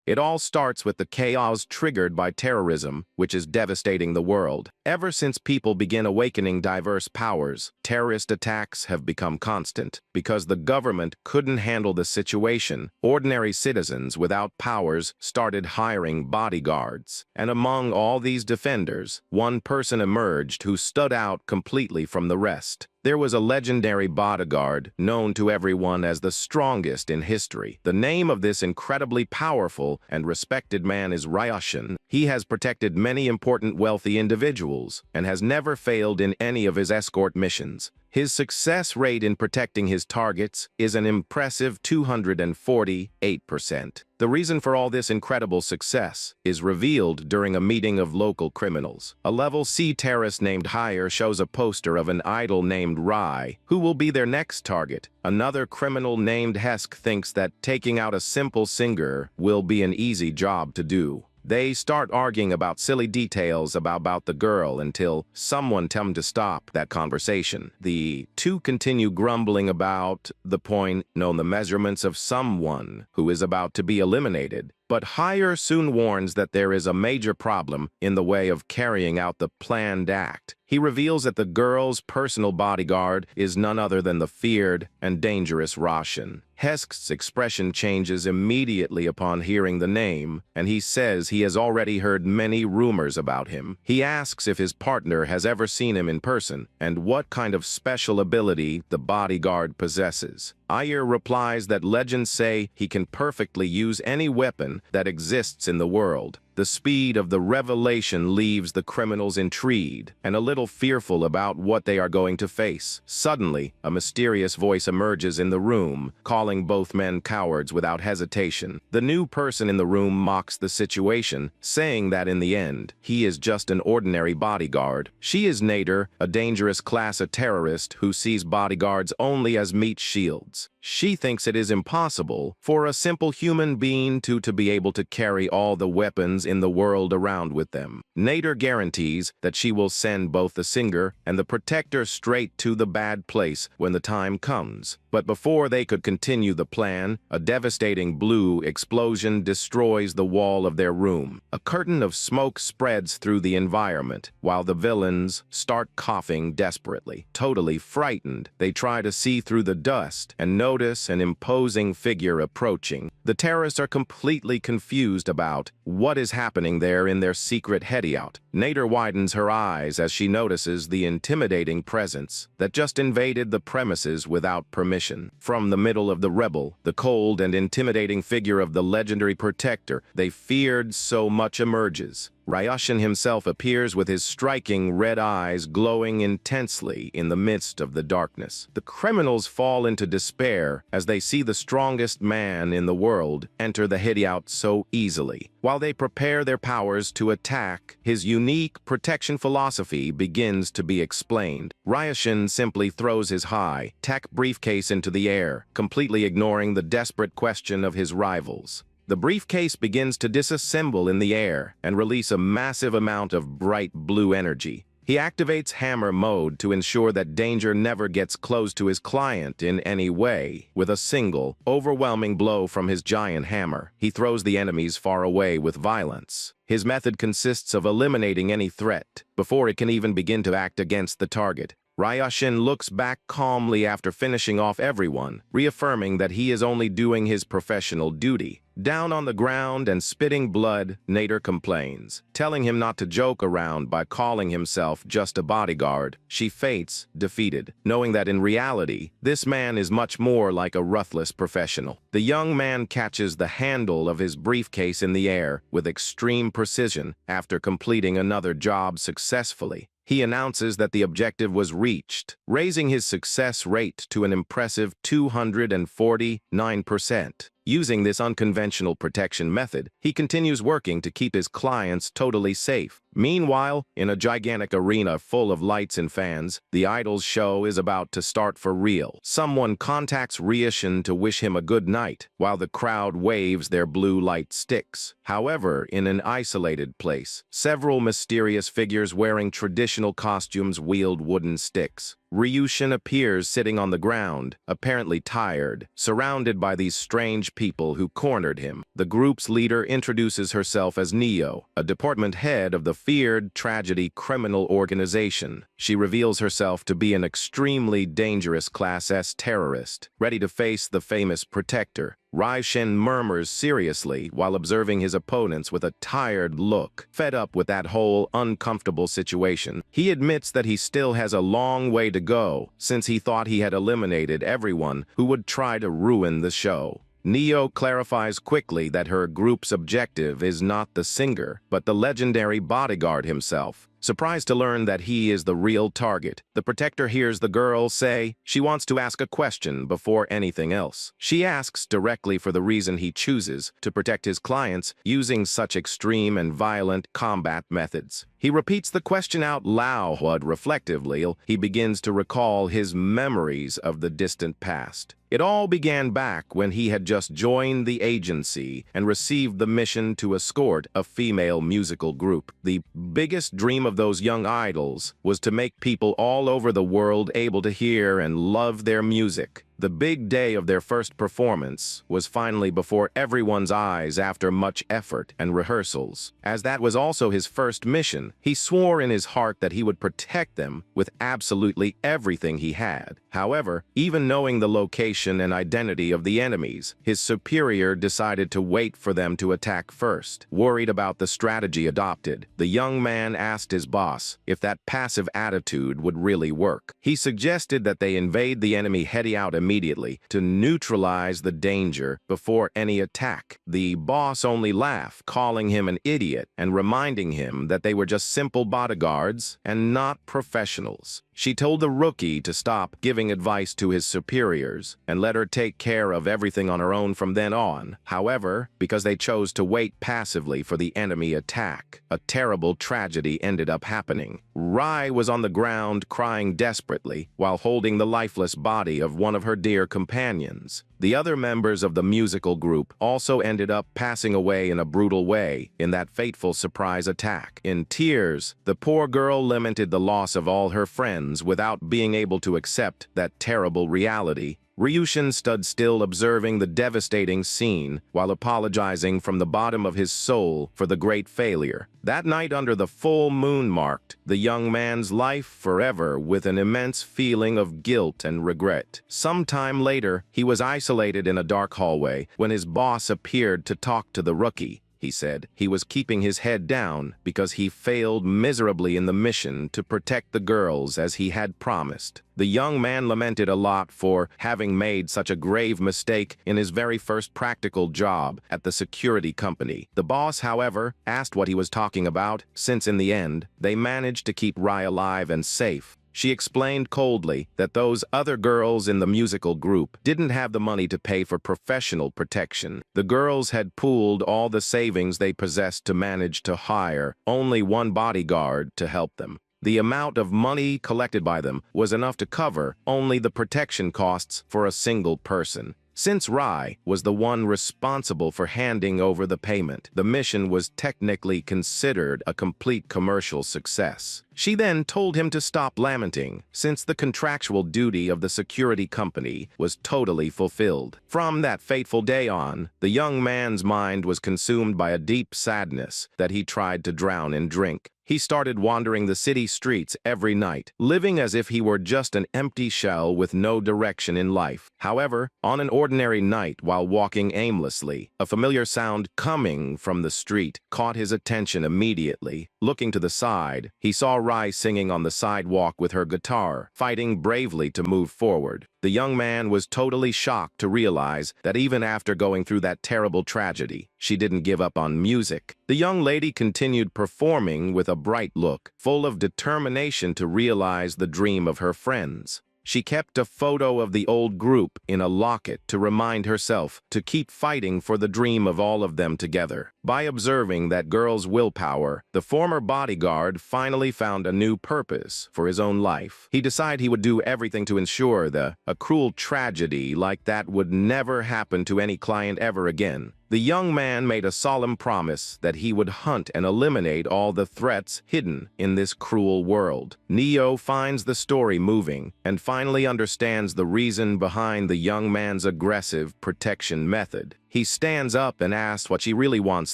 It all starts with the chaos triggered by terrorism, which is devastating the world. Ever since people begin awakening diverse powers, terrorist attacks have become constant. Because the government couldn't handle the situation, ordinary citizens without powers started hiring bodyguards. And among all these defenders, one person emerged who stood out completely from the rest. There was a legendary bodyguard known to everyone as the strongest in history. The name of this incredibly powerful and respected man is Ryushin. He has protected many important wealthy individuals and has never failed in any of his escort missions. His success rate in protecting his targets is an impressive 248%. The reason for all this incredible success is revealed during a meeting of local criminals. A level C terrorist named Hire shows a poster of an idol named Rai, who will be their next target. Another criminal named Hesk thinks that taking out a simple singer will be an easy job to do. They start arguing about silly details about the girl until someone tells them to stop that conversation. The two continue grumbling about the point known the measurements of someone who is about to be eliminated. But Hire soon warns that there is a major problem in the way of carrying out the planned act. He reveals that the girl's personal bodyguard is none other than the feared and dangerous Roshan. Hesk's expression changes immediately upon hearing the name, and he says he has already heard many rumors about him. He asks if his partner has ever seen him in person, and what kind of special ability the bodyguard possesses. Ayer replies that legends say he can perfectly use any weapon that exists in the world. The speed of the revelation leaves the criminals intrigued and a little fearful about what they are going to face. Suddenly, a mysterious voice emerges in the room, calling both men cowards without hesitation. The new person in the room mocks the situation, saying that in the end, he is just an ordinary bodyguard. She is Nader, a dangerous class of terrorist who sees bodyguards only as meat shields. She thinks it is impossible for a simple human being to be able to carry all the weapons in the world around with them. Nader guarantees that she will send both the singer and the protector straight to the bad place when the time comes. But before they could continue the plan, a devastating blue explosion destroys the wall of their room. A curtain of smoke spreads through the environment, while the villains start coughing desperately. Totally frightened, they try to see through the dust and notice an imposing figure approaching. The terrorists are completely confused about what is happening there in their secret hideout. Nader widens her eyes as she notices the intimidating presence that just invaded the premises without permission. From the middle of the rebel, the cold and intimidating figure of the legendary protector they feared so much emerges. Ryushin himself appears with his striking red eyes glowing intensely in the midst of the darkness. The criminals fall into despair as they see the strongest man in the world enter the hideout so easily. While they prepare their powers to attack, his unique protection philosophy begins to be explained. Ryushin simply throws his high-tech briefcase into the air, completely ignoring the desperate question of his rivals. The briefcase begins to disassemble in the air and release a massive amount of bright blue energy. He activates hammer mode to ensure that danger never gets close to his client in any way. With a single, overwhelming blow from his giant hammer, he throws the enemies far away with violence. His method consists of eliminating any threat before it can even begin to act against the target. Ryushin looks back calmly after finishing off everyone, reaffirming that he is only doing his professional duty. Down on the ground and spitting blood, Nader complains, telling him not to joke around by calling himself just a bodyguard. She faints, defeated, knowing that in reality, this man is much more like a ruthless professional. The young man catches the handle of his briefcase in the air with extreme precision after completing another job successfully. He announces that the objective was reached, raising his success rate to an impressive 249%. Using this unconventional protection method, he continues working to keep his clients totally safe. Meanwhile, in a gigantic arena full of lights and fans, the idol's show is about to start for real. Someone contacts Ryushin to wish him a good night, while the crowd waves their blue light sticks. However, in an isolated place, several mysterious figures wearing traditional costumes wield wooden sticks. Ryushin appears sitting on the ground, apparently tired, surrounded by these strange people who cornered him. The group's leader introduces herself as Neo, a department head of the feared tragedy criminal organization. She reveals herself to be an extremely dangerous Class S terrorist, ready to face the famous protector. Ryushin murmurs seriously while observing his opponents with a tired look. Fed up with that whole uncomfortable situation, he admits that he still has a long way to go, since he thought he had eliminated everyone who would try to ruin the show. Neo clarifies quickly that her group's objective is not the singer, but the legendary bodyguard himself. Surprised to learn that he is the real target, the protector hears the girl say she wants to ask a question before anything else. She asks directly for the reason he chooses to protect his clients using such extreme and violent combat methods. He repeats the question out loud reflectively. He begins to recall his memories of the distant past. It all began back when he had just joined the agency and received the mission to escort a female musical group. The biggest dream of those young idols was to make people all over the world able to hear and love their music. The big day of their first performance was finally before everyone's eyes after much effort and rehearsals. As that was also his first mission, he swore in his heart that he would protect them with absolutely everything he had. However, even knowing the location and identity of the enemies, his superior decided to wait for them to attack first. Worried about the strategy adopted, the young man asked his boss if that passive attitude would really work. He suggested that they invade the enemy heading out immediately to neutralize the danger before any attack. The boss only laughed, calling him an idiot and reminding him that they were just simple bodyguards and not professionals. She told the rookie to stop giving advice to his superiors and let her take care of everything on her own from then on. However, because they chose to wait passively for the enemy attack, a terrible tragedy ended up happening. Rai was on the ground crying desperately while holding the lifeless body of one of her dear companions. The other members of the musical group also ended up passing away in a brutal way in that fateful surprise attack. In tears, the poor girl lamented the loss of all her friends without being able to accept that terrible reality. Ryushin stood still observing the devastating scene while apologizing from the bottom of his soul for the great failure. That night under the full moon marked the young man's life forever with an immense feeling of guilt and regret. Sometime later, he was isolated in a dark hallway when his boss appeared to talk to the rookie. He said he was keeping his head down because he failed miserably in the mission to protect the girls as he had promised. The young man lamented a lot for having made such a grave mistake in his very first practical job at the security company. The boss, however, asked what he was talking about, since in the end, they managed to keep Rai alive and safe. She explained coldly that those other girls in the musical group didn't have the money to pay for professional protection. The girls had pooled all the savings they possessed to manage to hire only one bodyguard to help them. The amount of money collected by them was enough to cover only the protection costs for a single person. Since Rai was the one responsible for handing over the payment, the mission was technically considered a complete commercial success. She then told him to stop lamenting, since the contractual duty of the security company was totally fulfilled. From that fateful day on, the young man's mind was consumed by a deep sadness that he tried to drown in drink. He started wandering the city streets every night, living as if he were just an empty shell with no direction in life. However, on an ordinary night while walking aimlessly, a familiar sound coming from the street caught his attention immediately. Looking to the side, he saw Rai singing on the sidewalk with her guitar, fighting bravely to move forward. The young man was totally shocked to realize that even after going through that terrible tragedy, she didn't give up on music. The young lady continued performing with a bright look, full of determination to realize the dream of her friends. She kept a photo of the old group in a locket to remind herself to keep fighting for the dream of all of them together. By observing that girl's willpower, the former bodyguard finally found a new purpose for his own life. He decided he would do everything to ensure that a cruel tragedy like that would never happen to any client ever again. The young man made a solemn promise that he would hunt and eliminate all the threats hidden in this cruel world. Neo finds the story moving and finally understands the reason behind the young man's aggressive protection method. He stands up and asks what she really wants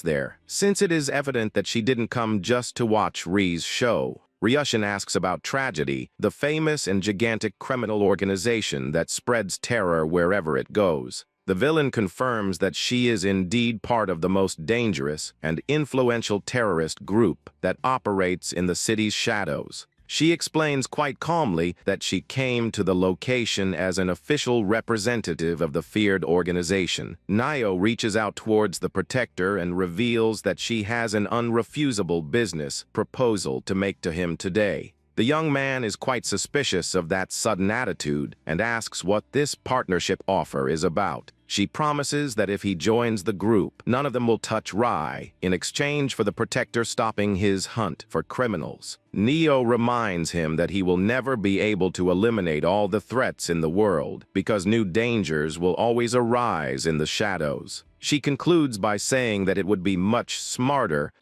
there, since it is evident that she didn't come just to watch Ri's show. Ryushin asks about Tragedy, the famous and gigantic criminal organization that spreads terror wherever it goes. The villain confirms that she is indeed part of the most dangerous and influential terrorist group that operates in the city's shadows. She explains quite calmly that she came to the location as an official representative of the feared organization. Nio reaches out towards the protector and reveals that she has an unrefusable business proposal to make to him today. The young man is quite suspicious of that sudden attitude and asks what this partnership offer is about. She promises that if he joins the group, none of them will touch Rai, in exchange for the protector stopping his hunt for criminals. Neo reminds him that he will never be able to eliminate all the threats in the world, because new dangers will always arise in the shadows. She concludes by saying that it would be much smarter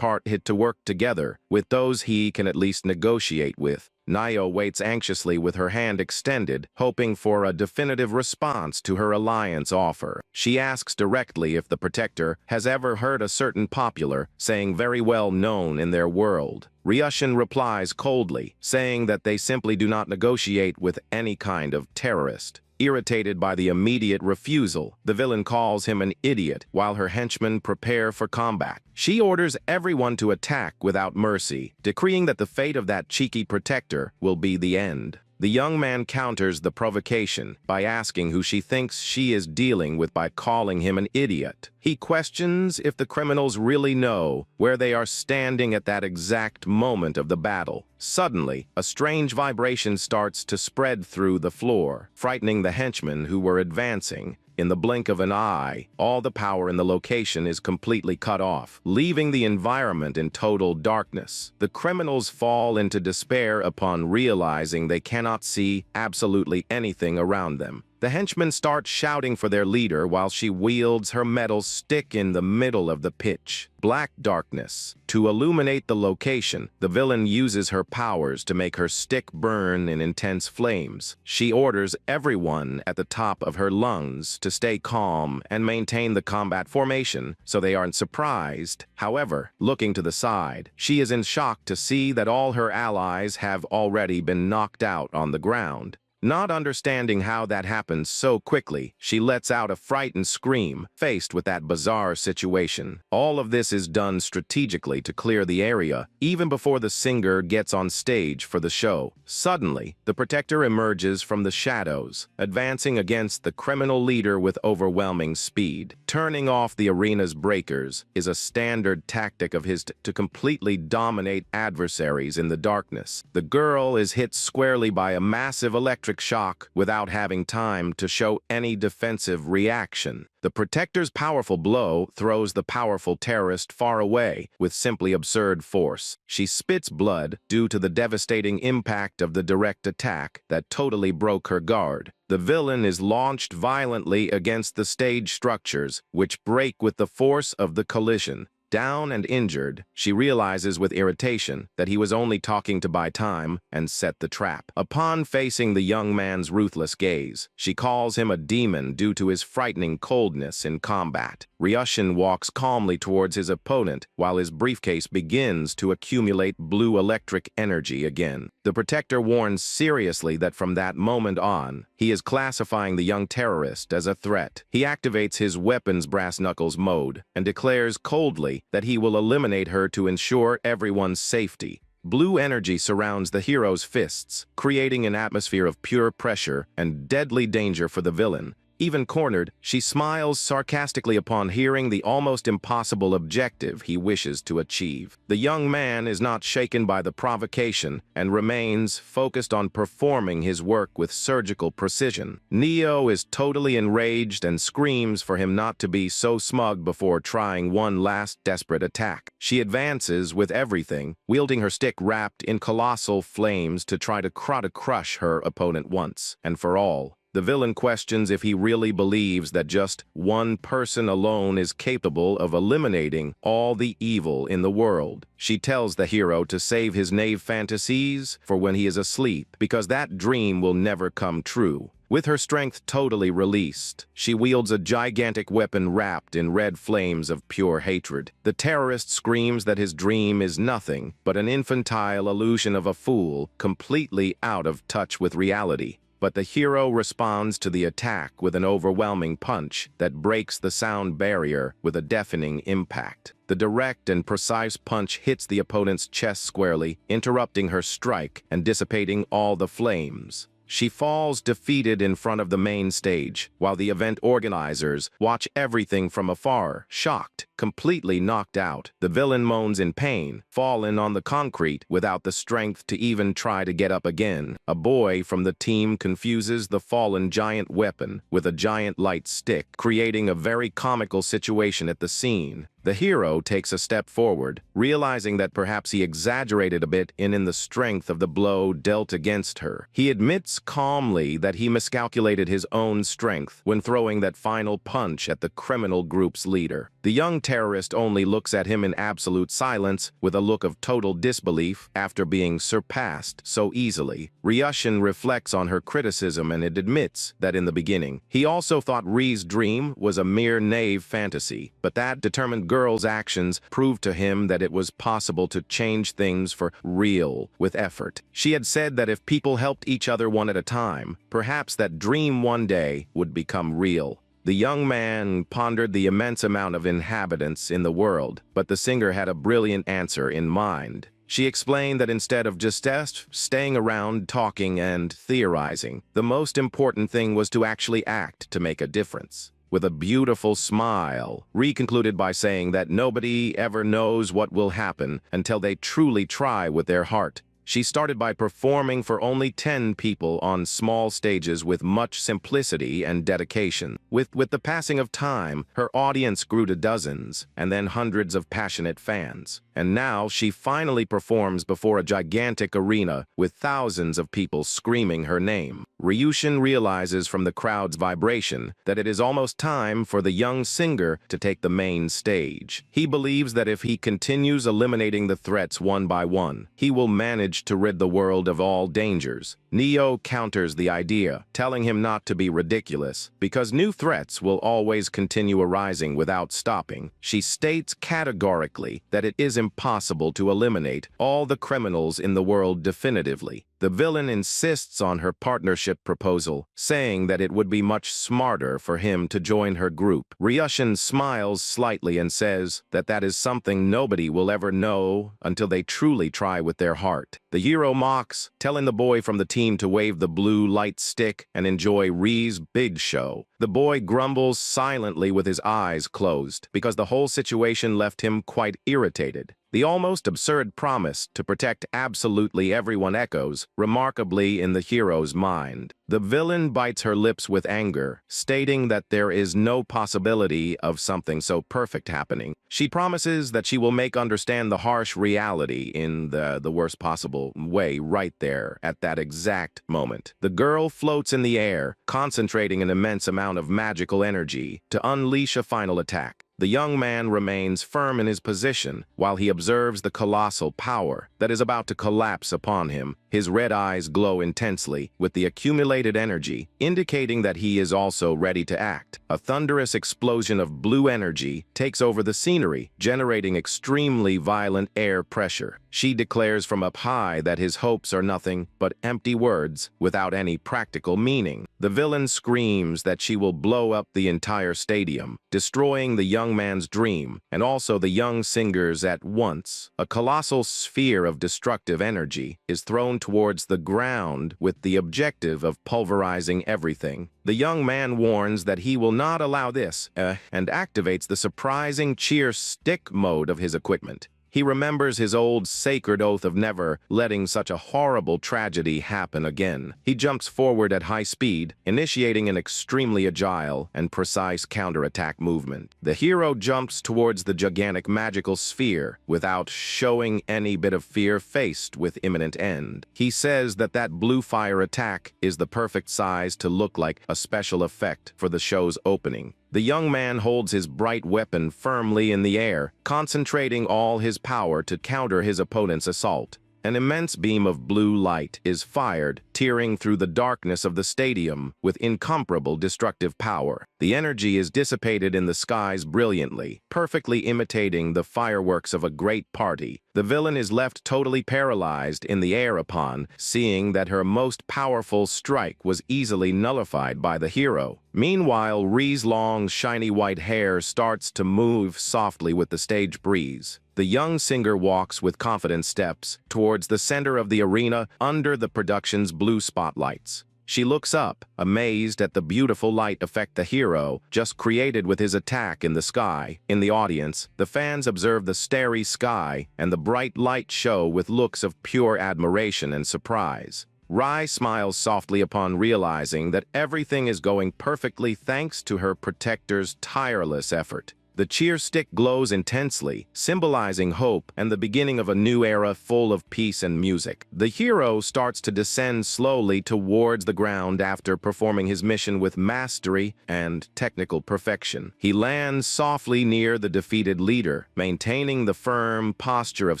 to work together with those he can at least negotiate with. Nio waits anxiously with her hand extended, hoping for a definitive response to her alliance offer. She asks directly if the protector has ever heard a certain popular saying very well known in their world. Ryushin replies coldly, saying that they simply do not negotiate with any kind of terrorist. Irritated by the immediate refusal, the villain calls him an idiot while her henchmen prepare for combat. She orders everyone to attack without mercy, decreeing that the fate of that cheeky protector will be the end. The young man counters the provocation by asking who she thinks she is dealing with by calling him an idiot. He questions if the criminals really know where they are standing at that exact moment of the battle. Suddenly, a strange vibration starts to spread through the floor, frightening the henchmen who were advancing. In the blink of an eye, all the power in the location is completely cut off, leaving the environment in total darkness. The criminals fall into despair upon realizing they cannot see absolutely anything around them. The henchmen start shouting for their leader while she wields her metal stick in the middle of the pitch black darkness. To illuminate the location, the villain uses her powers to make her stick burn in intense flames. She orders everyone at the top of her lungs to stay calm and maintain the combat formation so they aren't surprised. However, looking to the side, she is in shock to see that all her allies have already been knocked out on the ground. Not understanding how that happens so quickly, she lets out a frightened scream, faced with that bizarre situation. All of this is done strategically to clear the area, even before the singer gets on stage for the show. Suddenly, the protector emerges from the shadows, advancing against the criminal leader with overwhelming speed. Turning off the arena's breakers is a standard tactic of his to completely dominate adversaries in the darkness. The girl is hit squarely by a massive electric shock without having time to show any defensive reaction. The protector's powerful blow throws the powerful terrorist far away with simply absurd force. She spits blood due to the devastating impact of the direct attack that totally broke her guard. The villain is launched violently against the stage structures, which break with the force of the collision. Down and injured, she realizes with irritation that he was only talking to buy time and set the trap. Upon facing the young man's ruthless gaze, she calls him a demon due to his frightening coldness in combat. Ryushin walks calmly towards his opponent while his briefcase begins to accumulate blue electric energy again. The protector warns seriously that from that moment on, he is classifying the young terrorist as a threat. He activates his weapon's brass knuckles mode and declares coldly that he will eliminate her to ensure everyone's safety. Blue energy surrounds the hero's fists, creating an atmosphere of pure pressure and deadly danger for the villain. Even cornered, she smiles sarcastically upon hearing the almost impossible objective he wishes to achieve. The young man is not shaken by the provocation and remains focused on performing his work with surgical precision. Neo is totally enraged and screams for him not to be so smug before trying one last desperate attack. She advances with everything, wielding her stick wrapped in colossal flames to try to crush her opponent once and for all. The villain questions if he really believes that just one person alone is capable of eliminating all the evil in the world. She tells the hero to save his naive fantasies for when he is asleep, because that dream will never come true. With her strength totally released, she wields a gigantic weapon wrapped in red flames of pure hatred. The terrorist screams that his dream is nothing but an infantile illusion of a fool, completely out of touch with reality. But the hero responds to the attack with an overwhelming punch that breaks the sound barrier with a deafening impact. The direct and precise punch hits the opponent's chest squarely, interrupting her strike and dissipating all the flames. She falls defeated in front of the main stage, while the event organizers watch everything from afar, shocked, completely knocked out. The villain moans in pain, fallen on the concrete without the strength to even try to get up again. A boy from the team confuses the fallen giant weapon with a giant light stick, creating a very comical situation at the scene. The hero takes a step forward, realizing that perhaps he exaggerated a bit in the strength of the blow dealt against her. He admits calmly that he miscalculated his own strength when throwing that final punch at the criminal group's leader. The young terrorist only looks at him in absolute silence with a look of total disbelief after being surpassed so easily. Ryushin reflects on her criticism and admits that in the beginning, he also thought Ri's dream was a mere naive fantasy, but that determined girl's actions proved to him that it was possible to change things for real with effort. She had said that if people helped each other one at a time, perhaps that dream one day would become real. The young man pondered the immense amount of inhabitants in the world, but the singer had a brilliant answer in mind. She explained that instead of just staying around talking and theorizing, the most important thing was to actually act to make a difference. With a beautiful smile, Ri concluded by saying that nobody ever knows what will happen until they truly try with their heart. She started by performing for only 10 people on small stages with much simplicity and dedication. With the passing of time, her audience grew to dozens, and then hundreds of passionate fans. And now she finally performs before a gigantic arena with thousands of people screaming her name. Ryushin realizes from the crowd's vibration that it is almost time for the young singer to take the main stage. He believes that if he continues eliminating the threats one by one, he will manage to rid the world of all dangers. Neo counters the idea, telling him not to be ridiculous, because new threats will always continue arising without stopping. She states categorically that it is impossible to eliminate all the criminals in the world definitively. The villain insists on her partnership proposal, saying that it would be much smarter for him to join her group. Ryushin smiles slightly and says that that is something nobody will ever know until they truly try with their heart. The hero mocks, telling the boy from the team to wave the blue light stick and enjoy Ri's big show. The boy grumbles silently with his eyes closed, because the whole situation left him quite irritated. The almost absurd promise to protect absolutely everyone echoes remarkably in the hero's mind. The villain bites her lips with anger, stating that there is no possibility of something so perfect happening. She promises that she will make understand the harsh reality in the worst possible way right there at that exact moment. The girl floats in the air, concentrating an immense amount of magical energy to unleash a final attack. The young man remains firm in his position while he observes the colossal power that is about to collapse upon him. His red eyes glow intensely with the accumulated energy, indicating that he is also ready to act. A thunderous explosion of blue energy takes over the scenery, generating extremely violent air pressure. She declares from up high that his hopes are nothing but empty words without any practical meaning. The villain screams that she will blow up the entire stadium, destroying the young man's dream and also the young singer's at once. A colossal sphere of destructive energy is thrown towards the ground with the objective of pulverizing everything. The young man warns that he will not allow this, and activates the surprising cheer stick mode of his equipment. He remembers his old sacred oath of never letting such a horrible tragedy happen again. He jumps forward at high speed, initiating an extremely agile and precise counterattack movement. The hero jumps towards the gigantic magical sphere without showing any bit of fear faced with imminent end. He says that that blue fire attack is the perfect size to look like a special effect for the show's opening. The young man holds his bright weapon firmly in the air, concentrating all his power to counter his opponent's assault. An immense beam of blue light is fired, tearing through the darkness of the stadium with incomparable destructive power. The energy is dissipated in the skies brilliantly, perfectly imitating the fireworks of a great party. The villain is left totally paralyzed in the air upon seeing that her most powerful strike was easily nullified by the hero. Meanwhile, Ri's long, shiny white hair starts to move softly with the stage breeze. The young singer walks with confident steps towards the center of the arena under the production's blue spotlights. She looks up, amazed at the beautiful light effect the hero just created with his attack in the sky. In the audience, the fans observe the starry sky and the bright light show with looks of pure admiration and surprise. Rai smiles softly upon realizing that everything is going perfectly thanks to her protector's tireless effort. The cheer stick glows intensely, symbolizing hope and the beginning of a new era full of peace and music. The hero starts to descend slowly towards the ground after performing his mission with mastery and technical perfection. He lands softly near the defeated leader, maintaining the firm posture of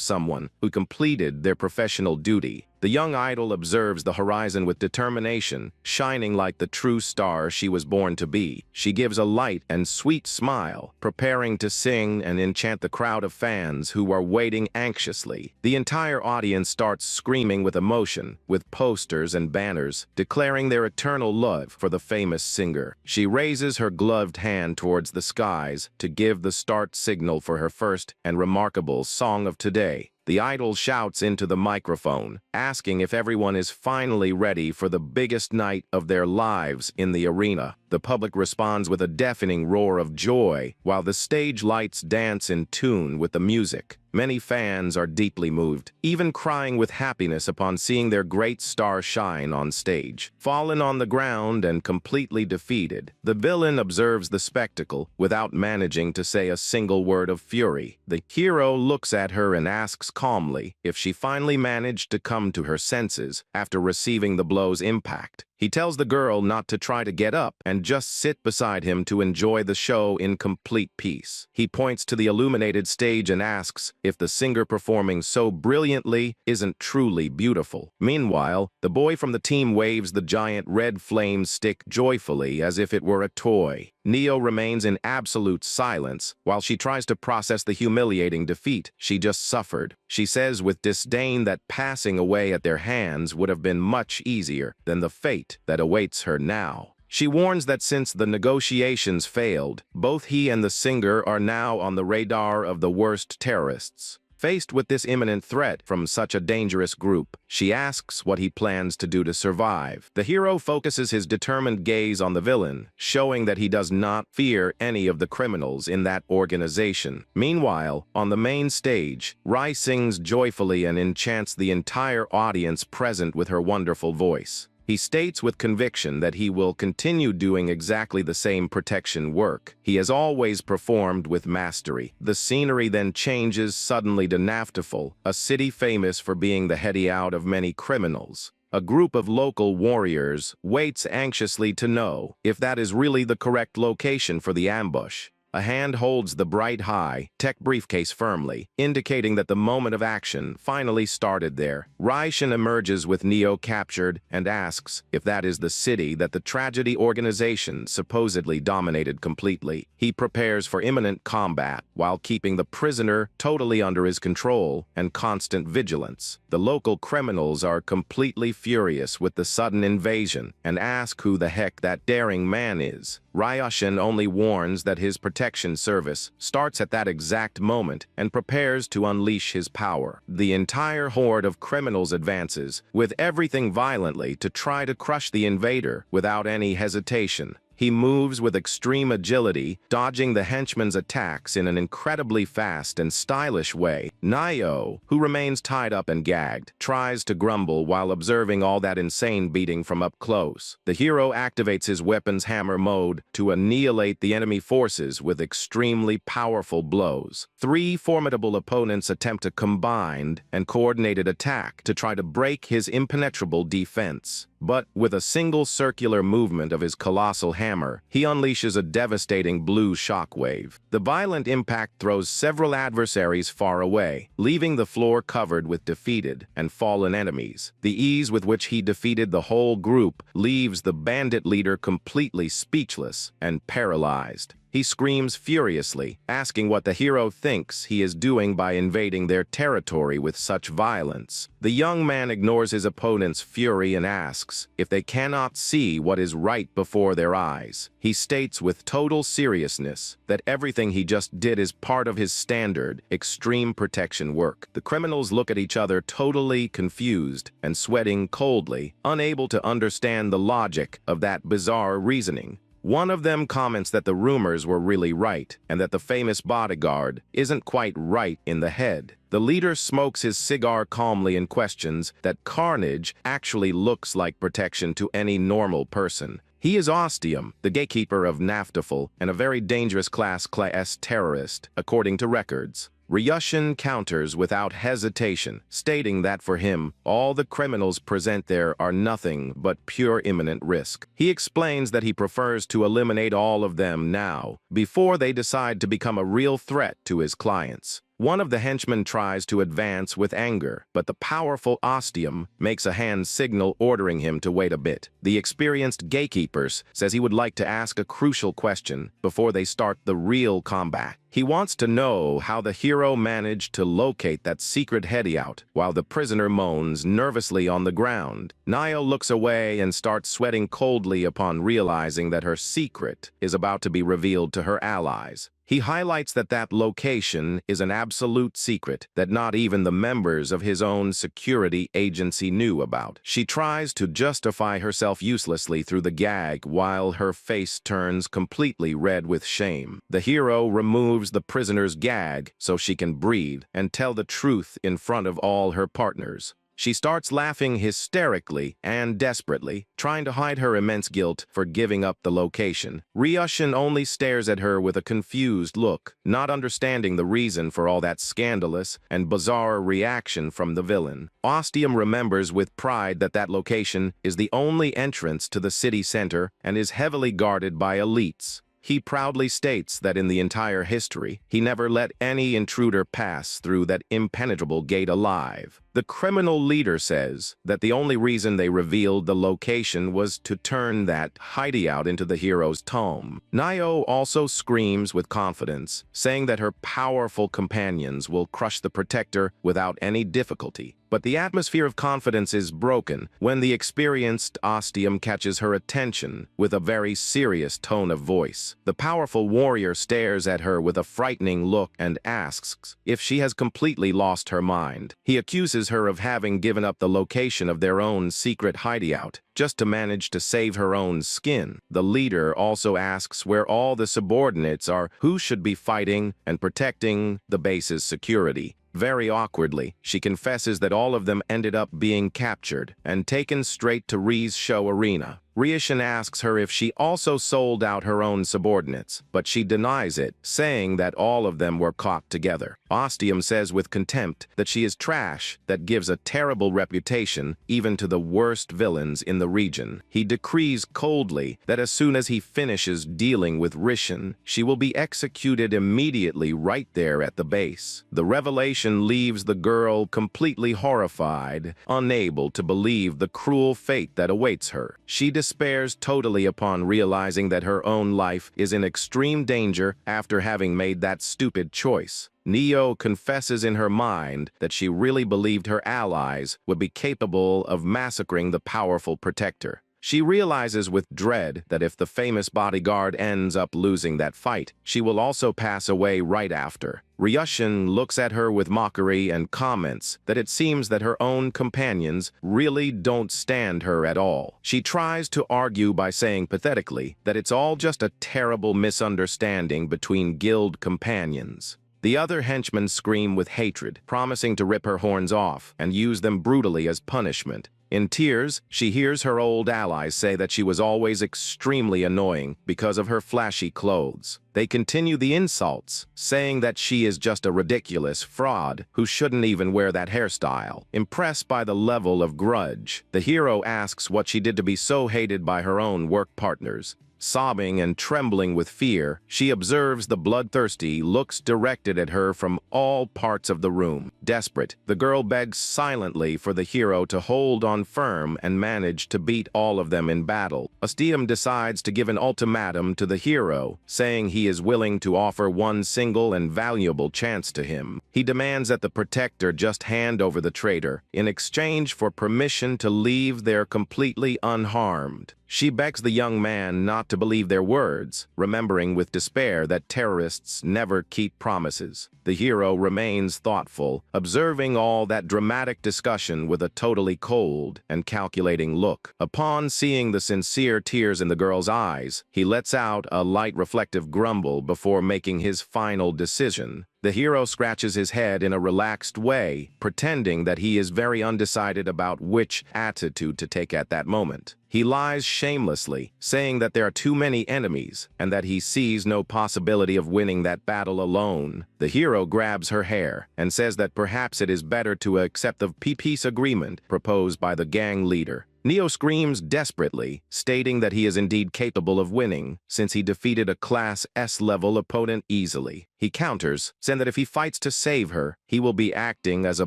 someone who completed their professional duty. The young idol observes the horizon with determination, shining like the true star she was born to be. She gives a light and sweet smile, preparing to sing and enchant the crowd of fans who are waiting anxiously. The entire audience starts screaming with emotion, with posters and banners declaring their eternal love for the famous singer. She raises her gloved hand towards the skies to give the start signal for her first and remarkable song of today. The idol shouts into the microphone, asking if everyone is finally ready for the biggest night of their lives in the arena. The public responds with a deafening roar of joy, while the stage lights dance in tune with the music. Many fans are deeply moved, even crying with happiness upon seeing their great star shine on stage. Fallen on the ground and completely defeated, the villain observes the spectacle without managing to say a single word of fury. The hero looks at her and asks calmly if she finally managed to come to her senses after receiving the blow's impact. He tells the girl not to try to get up and just sit beside him to enjoy the show in complete peace. He points to the illuminated stage and asks if the singer performing so brilliantly isn't truly beautiful. Meanwhile, the boy from the team waves the giant red flame stick joyfully as if it were a toy. Neo remains in absolute silence while she tries to process the humiliating defeat she just suffered. She says with disdain that passing away at their hands would have been much easier than the fate that awaits her now. She warns that since the negotiations failed, both he and the singer are now on the radar of the worst terrorists. Faced with this imminent threat from such a dangerous group, she asks what he plans to do to survive. The hero focuses his determined gaze on the villain, showing that he does not fear any of the criminals in that organization. Meanwhile, on the main stage, Rai sings joyfully and enchants the entire audience present with her wonderful voice. He states with conviction that he will continue doing exactly the same protection work he has always performed with mastery. The scenery then changes suddenly to Naftaful, a city famous for being the hideout of many criminals. A group of local warriors waits anxiously to know if that is really the correct location for the ambush. A hand holds the bright high-tech briefcase firmly, indicating that the moment of action finally started there. Raishin emerges with Neo captured and asks if that is the city that the tragedy organization supposedly dominated completely. He prepares for imminent combat while keeping the prisoner totally under his control and constant vigilance. The local criminals are completely furious with the sudden invasion and ask who the heck that daring man is. Ryushin only warns that his protector Protection Service starts at that exact moment and prepares to unleash his power. The entire horde of criminals advances, with everything violently to try to crush the invader without any hesitation. He moves with extreme agility, dodging the henchman's attacks in an incredibly fast and stylish way. Nio, who remains tied up and gagged, tries to grumble while observing all that insane beating from up close. The hero activates his weapon's hammer mode to annihilate the enemy forces with extremely powerful blows. 3 formidable opponents attempt a combined and coordinated attack to try to break his impenetrable defense. But with a single circular movement of his colossal hammer, he unleashes a devastating blue shockwave. The violent impact throws several adversaries far away, leaving the floor covered with defeated and fallen enemies. The ease with which he defeated the whole group leaves the bandit leader completely speechless and paralyzed. He screams furiously, asking what the hero thinks he is doing by invading their territory with such violence. The young man ignores his opponent's fury and asks if they cannot see what is right before their eyes. He states with total seriousness that everything he just did is part of his standard, extreme protection work. The criminals look at each other totally confused and sweating coldly, unable to understand the logic of that bizarre reasoning. One of them comments that the rumors were really right, and that the famous bodyguard isn't quite right in the head. The leader smokes his cigar calmly and questions that carnage actually looks like protection to any normal person. He is Ostium, the gatekeeper of Naftaful, and a very dangerous class S terrorist, according to records. Ryushin counters without hesitation, stating that for him, all the criminals present there are nothing but pure imminent risk. He explains that he prefers to eliminate all of them now, before they decide to become a real threat to his clients. One of the henchmen tries to advance with anger, but the powerful Ostium makes a hand signal ordering him to wait a bit. The experienced gatekeeper says he would like to ask a crucial question before they start the real combat. He wants to know how the hero managed to locate that secret hideout while the prisoner moans nervously on the ground. Nio looks away and starts sweating coldly upon realizing that her secret is about to be revealed to her allies. He highlights that location is an absolute secret that not even the members of his own security agency knew about. She tries to justify herself uselessly through the gag while her face turns completely red with shame. The hero removes the prisoner's gag so she can breathe and tell the truth in front of all her partners. She starts laughing hysterically and desperately, trying to hide her immense guilt for giving up the location. Ryushin only stares at her with a confused look, not understanding the reason for all that scandalous and bizarre reaction from the villain. Ostium remembers with pride that location is the only entrance to the city center and is heavily guarded by elites. He proudly states that in the entire history, he never let any intruder pass through that impenetrable gate alive. The criminal leader says that the only reason they revealed the location was to turn that hideout into the hero's tomb. Nio also screams with confidence, saying that her powerful companions will crush the protector without any difficulty. But the atmosphere of confidence is broken when the experienced Ostium catches her attention with a very serious tone of voice. The powerful warrior stares at her with a frightening look and asks if she has completely lost her mind. He accuses her of having given up the location of their own secret hideout just to manage to save her own skin. The leader also asks where all the subordinates are, who should be fighting and protecting the base's security. Very awkwardly, she confesses that all of them ended up being captured and taken straight to Ri's show arena. Ryushin asks her if she also sold out her own subordinates, but she denies it, saying that all of them were caught together. Ostium says with contempt that she is trash that gives a terrible reputation even to the worst villains in the region. He decrees coldly that as soon as he finishes dealing with Ryushin, she will be executed immediately right there at the base. The revelation leaves the girl completely horrified, unable to believe the cruel fate that awaits her. She despairs totally upon realizing that her own life is in extreme danger after having made that stupid choice. Neo confesses in her mind that she really believed her allies would be capable of massacring the powerful protector. She realizes with dread that if the famous bodyguard ends up losing that fight, she will also pass away right after. Ryushin looks at her with mockery and comments that it seems that her own companions really don't stand her at all. She tries to argue by saying pathetically that it's all just a terrible misunderstanding between guild companions. The other henchmen scream with hatred, promising to rip her horns off and use them brutally as punishment. In tears, she hears her old allies say that she was always extremely annoying because of her flashy clothes. They continue the insults, saying that she is just a ridiculous fraud who shouldn't even wear that hairstyle. Impressed by the level of grudge, the hero asks what she did to be so hated by her own work partners. Sobbing and trembling with fear, she observes the bloodthirsty looks directed at her from all parts of the room. Desperate, the girl begs silently for the hero to hold on firm and manage to beat all of them in battle. Ostium decides to give an ultimatum to the hero, saying he is willing to offer one single and valuable chance to him. He demands that the protector just hand over the traitor in exchange for permission to leave there completely unharmed. She begs the young man not to believe their words, remembering with despair that terrorists never keep promises. The hero remains thoughtful, observing all that dramatic discussion with a totally cold and calculating look. Upon seeing the sincere tears in the girl's eyes, he lets out a light reflective grumble before making his final decision. The hero scratches his head in a relaxed way, pretending that he is very undecided about which attitude to take at that moment. He lies shamelessly, saying that there are too many enemies and that he sees no possibility of winning that battle alone. The hero grabs her hair and says that perhaps it is better to accept the peace agreement proposed by the gang leader. Neo screams desperately, stating that he is indeed capable of winning, since he defeated a Class S-level opponent easily. He counters, saying that if he fights to save her, he will be acting as a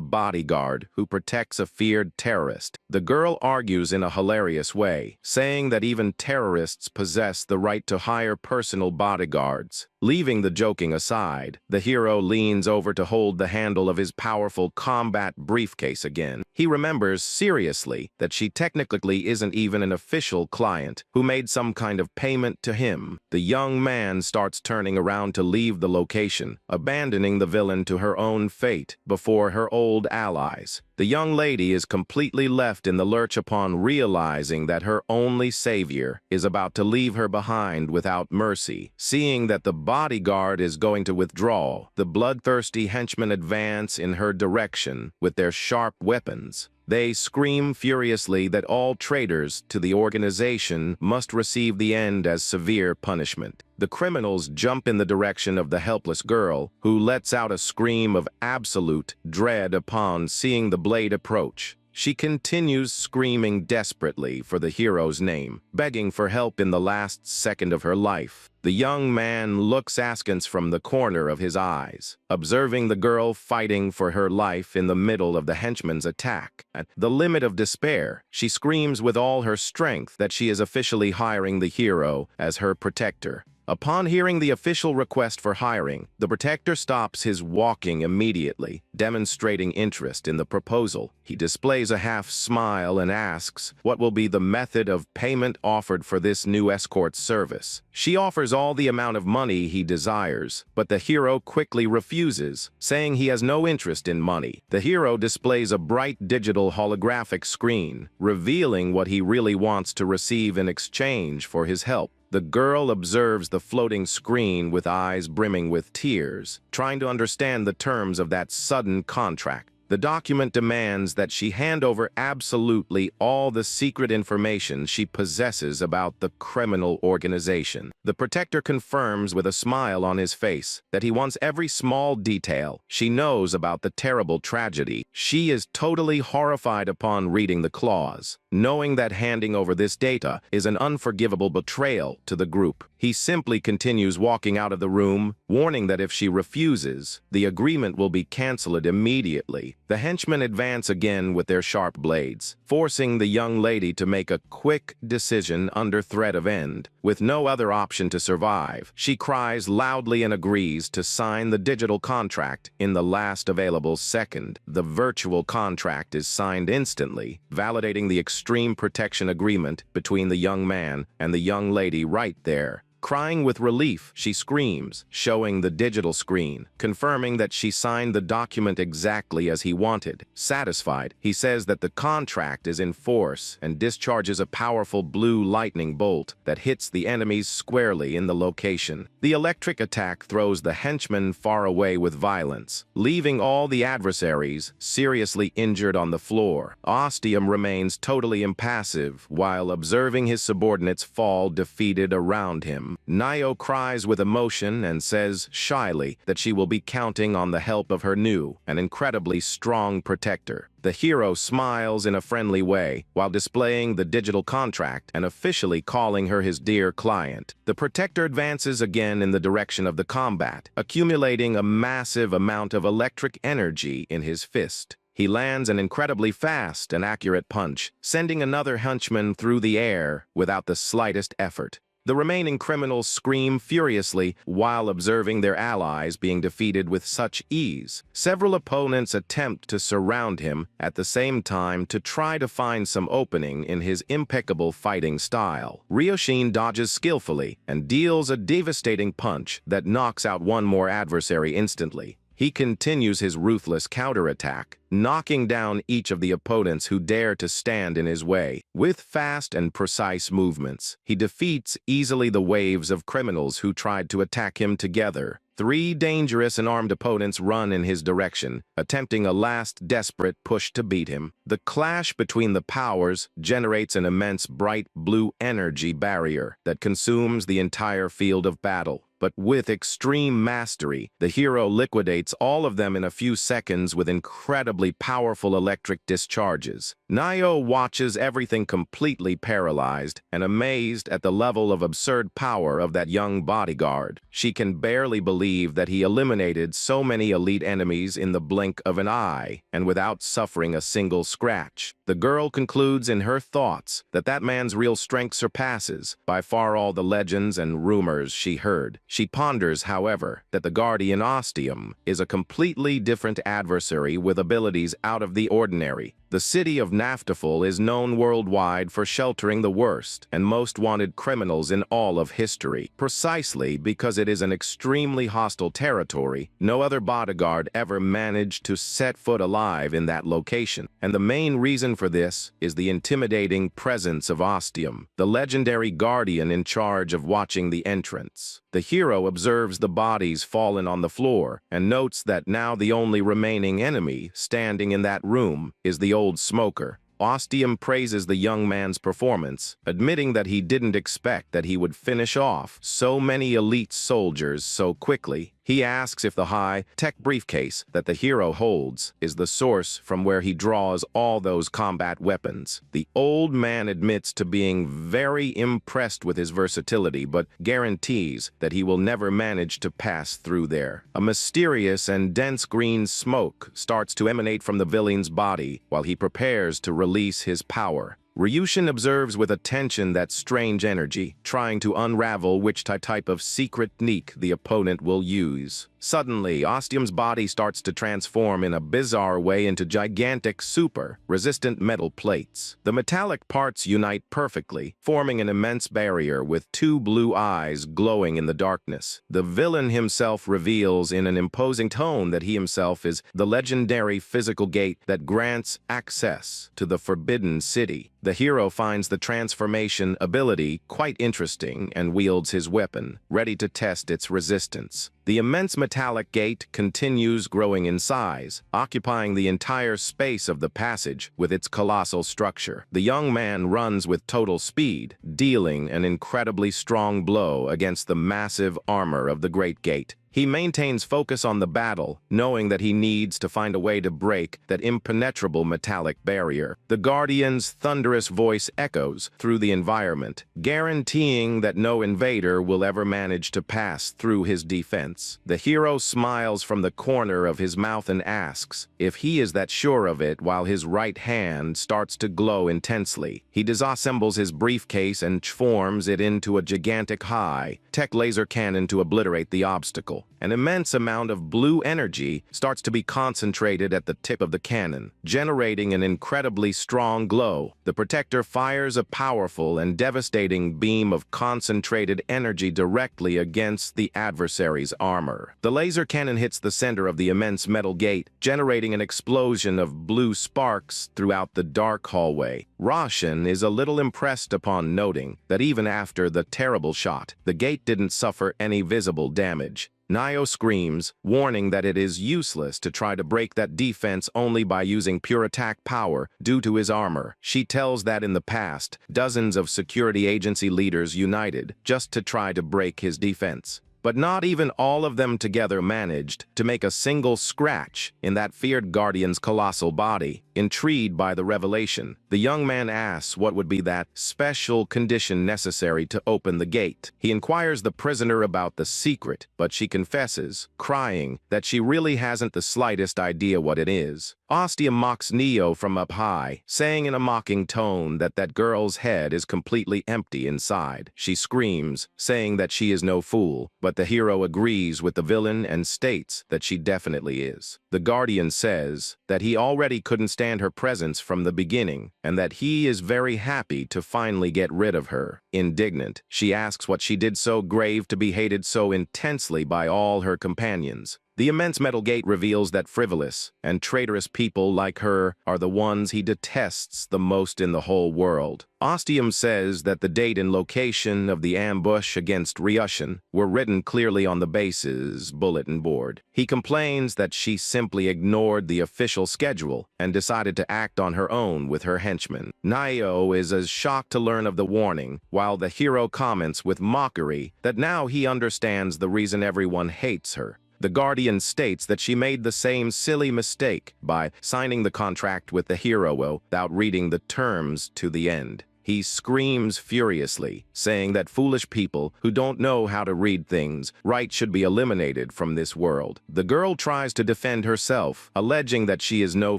bodyguard who protects a feared terrorist. The girl argues in a hilarious way, saying that even terrorists possess the right to hire personal bodyguards. Leaving the joking aside, the hero leans over to hold the handle of his powerful combat briefcase again. He remembers seriously that she technically isn't even an official client who made some kind of payment to him. The young man starts turning around to leave the location, abandoning the villain to her own fate before her old allies. The young lady is completely left in the lurch upon realizing that her only savior is about to leave her behind without mercy. Seeing that the bodyguard is going to withdraw, the bloodthirsty henchmen advance in her direction with their sharp weapons. They scream furiously that all traitors to the organization must receive the end as severe punishment. The criminals jump in the direction of the helpless girl, who lets out a scream of absolute dread upon seeing the blade approach. She continues screaming desperately for the hero's name, begging for help in the last second of her life. The young man looks askance from the corner of his eyes, observing the girl fighting for her life in the middle of the henchman's attack. At the limit of despair, she screams with all her strength that she is officially hiring the hero as her protector. Upon hearing the official request for hiring, the protector stops his walking immediately, demonstrating interest in the proposal. He displays a half-smile and asks what will be the method of payment offered for this new escort service. She offers all the amount of money he desires, but the hero quickly refuses, saying he has no interest in money. The hero displays a bright digital holographic screen, revealing what he really wants to receive in exchange for his help. The girl observes the floating screen with eyes brimming with tears, trying to understand the terms of that sudden contract. The document demands that she hand over absolutely all the secret information she possesses about the criminal organization. The protector confirms with a smile on his face that he wants every small detail she knows about the terrible tragedy. She is totally horrified upon reading the clause, knowing that handing over this data is an unforgivable betrayal to the group. he simply continues walking out of the room, warning that if she refuses, the agreement will be cancelled immediately. The henchmen advance again with their sharp blades, forcing the young lady to make a quick decision under threat of end. With no other option to survive, she cries loudly and agrees to sign the digital contract in the last available second. The virtual contract is signed instantly, validating the extreme protection agreement between the young man and the young lady right there. Crying with relief, she screams, showing the digital screen, confirming that she signed the document exactly as he wanted. Satisfied, he says that the contract is in force and discharges a powerful blue lightning bolt that hits the enemies squarely in the location. The electric attack throws the henchmen far away with violence, leaving all the adversaries seriously injured on the floor. Ostium remains totally impassive while observing his subordinates fall defeated around him. Nio cries with emotion and says shyly that she will be counting on the help of her new and incredibly strong protector. The hero smiles in a friendly way while displaying the digital contract and officially calling her his dear client. The protector advances again in the direction of the combat, accumulating a massive amount of electric energy in his fist. He lands an incredibly fast and accurate punch, sending another henchman through the air without the slightest effort. The remaining criminals scream furiously while observing their allies being defeated with such ease. Several opponents attempt to surround him at the same time to try to find some opening in his impeccable fighting style. Ryoshin dodges skillfully and deals a devastating punch that knocks out one more adversary instantly. He continues his ruthless counterattack, knocking down each of the opponents who dare to stand in his way. With fast and precise movements, he defeats easily the waves of criminals who tried to attack him together. 3 dangerous and armed opponents run in his direction, attempting a last desperate push to beat him. The clash between the powers generates an immense bright blue energy barrier that consumes the entire field of battle. But with extreme mastery, the hero liquidates all of them in a few seconds with incredibly powerful electric discharges. Nio watches everything completely paralyzed and amazed at the level of absurd power of that young bodyguard. She can barely believe that he eliminated so many elite enemies in the blink of an eye and without suffering a single scratch. The girl concludes in her thoughts that that man's real strength surpasses by far all the legends and rumors she heard. She ponders, however, that the guardian Ostium is a completely different adversary with abilities out of the ordinary. The city of Naftaful is known worldwide for sheltering the worst and most wanted criminals in all of history. Precisely because it is an extremely hostile territory, no other bodyguard ever managed to set foot alive in that location. And the main reason for this is the intimidating presence of Ostium, the legendary guardian in charge of watching the entrance. The hero observes the bodies fallen on the floor and notes that now the only remaining enemy standing in that room is the old smoker. Ostium praises the young man's performance, admitting that he didn't expect that he would finish off so many elite soldiers so quickly. He asks if the high-tech briefcase that the hero holds is the source from where he draws all those combat weapons. The old man admits to being very impressed with his versatility, but guarantees that he will never manage to pass through there. A mysterious and dense green smoke starts to emanate from the villain's body while he prepares to release his power. Ryushin observes with attention that strange energy, trying to unravel which type of secret technique the opponent will use. Suddenly, Ostium's body starts to transform in a bizarre way into gigantic super-resistant metal plates. The metallic parts unite perfectly, forming an immense barrier with 2 blue eyes glowing in the darkness. The villain himself reveals in an imposing tone that he himself is the legendary physical gate that grants access to the Forbidden City. The hero finds the transformation ability quite interesting and wields his weapon, ready to test its resistance. The immense metallic gate continues growing in size, occupying the entire space of the passage with its colossal structure. The young man runs with total speed, dealing an incredibly strong blow against the massive armor of the great gate. He maintains focus on the battle, knowing that he needs to find a way to break that impenetrable metallic barrier. The Guardian's thunderous voice echoes through the environment, guaranteeing that no invader will ever manage to pass through his defense. The hero smiles from the corner of his mouth and asks if he is that sure of it while his right hand starts to glow intensely. He disassembles his briefcase and forms it into a gigantic high-tech laser cannon to obliterate the obstacle. An immense amount of blue energy starts to be concentrated at the tip of the cannon, generating an incredibly strong glow. The protector fires a powerful and devastating beam of concentrated energy directly against the adversary's armor. The laser cannon hits the center of the immense metal gate, generating an explosion of blue sparks throughout the dark hallway. Roshan is a little impressed upon noting that even after the terrible shot, the gate didn't suffer any visible damage. Nio screams, warning that it is useless to try to break that defense only by using pure attack power due to his armor. She tells that in the past, dozens of security agency leaders united just to try to break his defense. But not even all of them together managed to make a single scratch in that feared guardian's colossal body. Intrigued by the revelation, the young man asks what would be that special condition necessary to open the gate. He inquires the prisoner about the secret, but she confesses, crying, that she really hasn't the slightest idea what it is. Ostia mocks Neo from up high, saying in a mocking tone that that girl's head is completely empty inside. She screams, saying that she is no fool, but the hero agrees with the villain and states that she definitely is. The Guardian says that he already couldn't stand her presence from the beginning, and that he is very happy to finally get rid of her. Indignant, she asks what she did so grave to be hated so intensely by all her companions. The immense metal gate reveals that frivolous and traitorous people like her are the ones he detests the most in the whole world. Ostium says that the date and location of the ambush against Ryushin were written clearly on the base's bulletin board. He complains that she simply ignored the official schedule and decided to act on her own with her henchmen. Nio is as shocked to learn of the warning, while the hero comments with mockery that now he understands the reason everyone hates her. The Guardian states that she made the same silly mistake by signing the contract with the hero without reading the terms to the end. He screams furiously, saying that foolish people who don't know how to read things right should be eliminated from this world. The girl tries to defend herself, alleging that she is no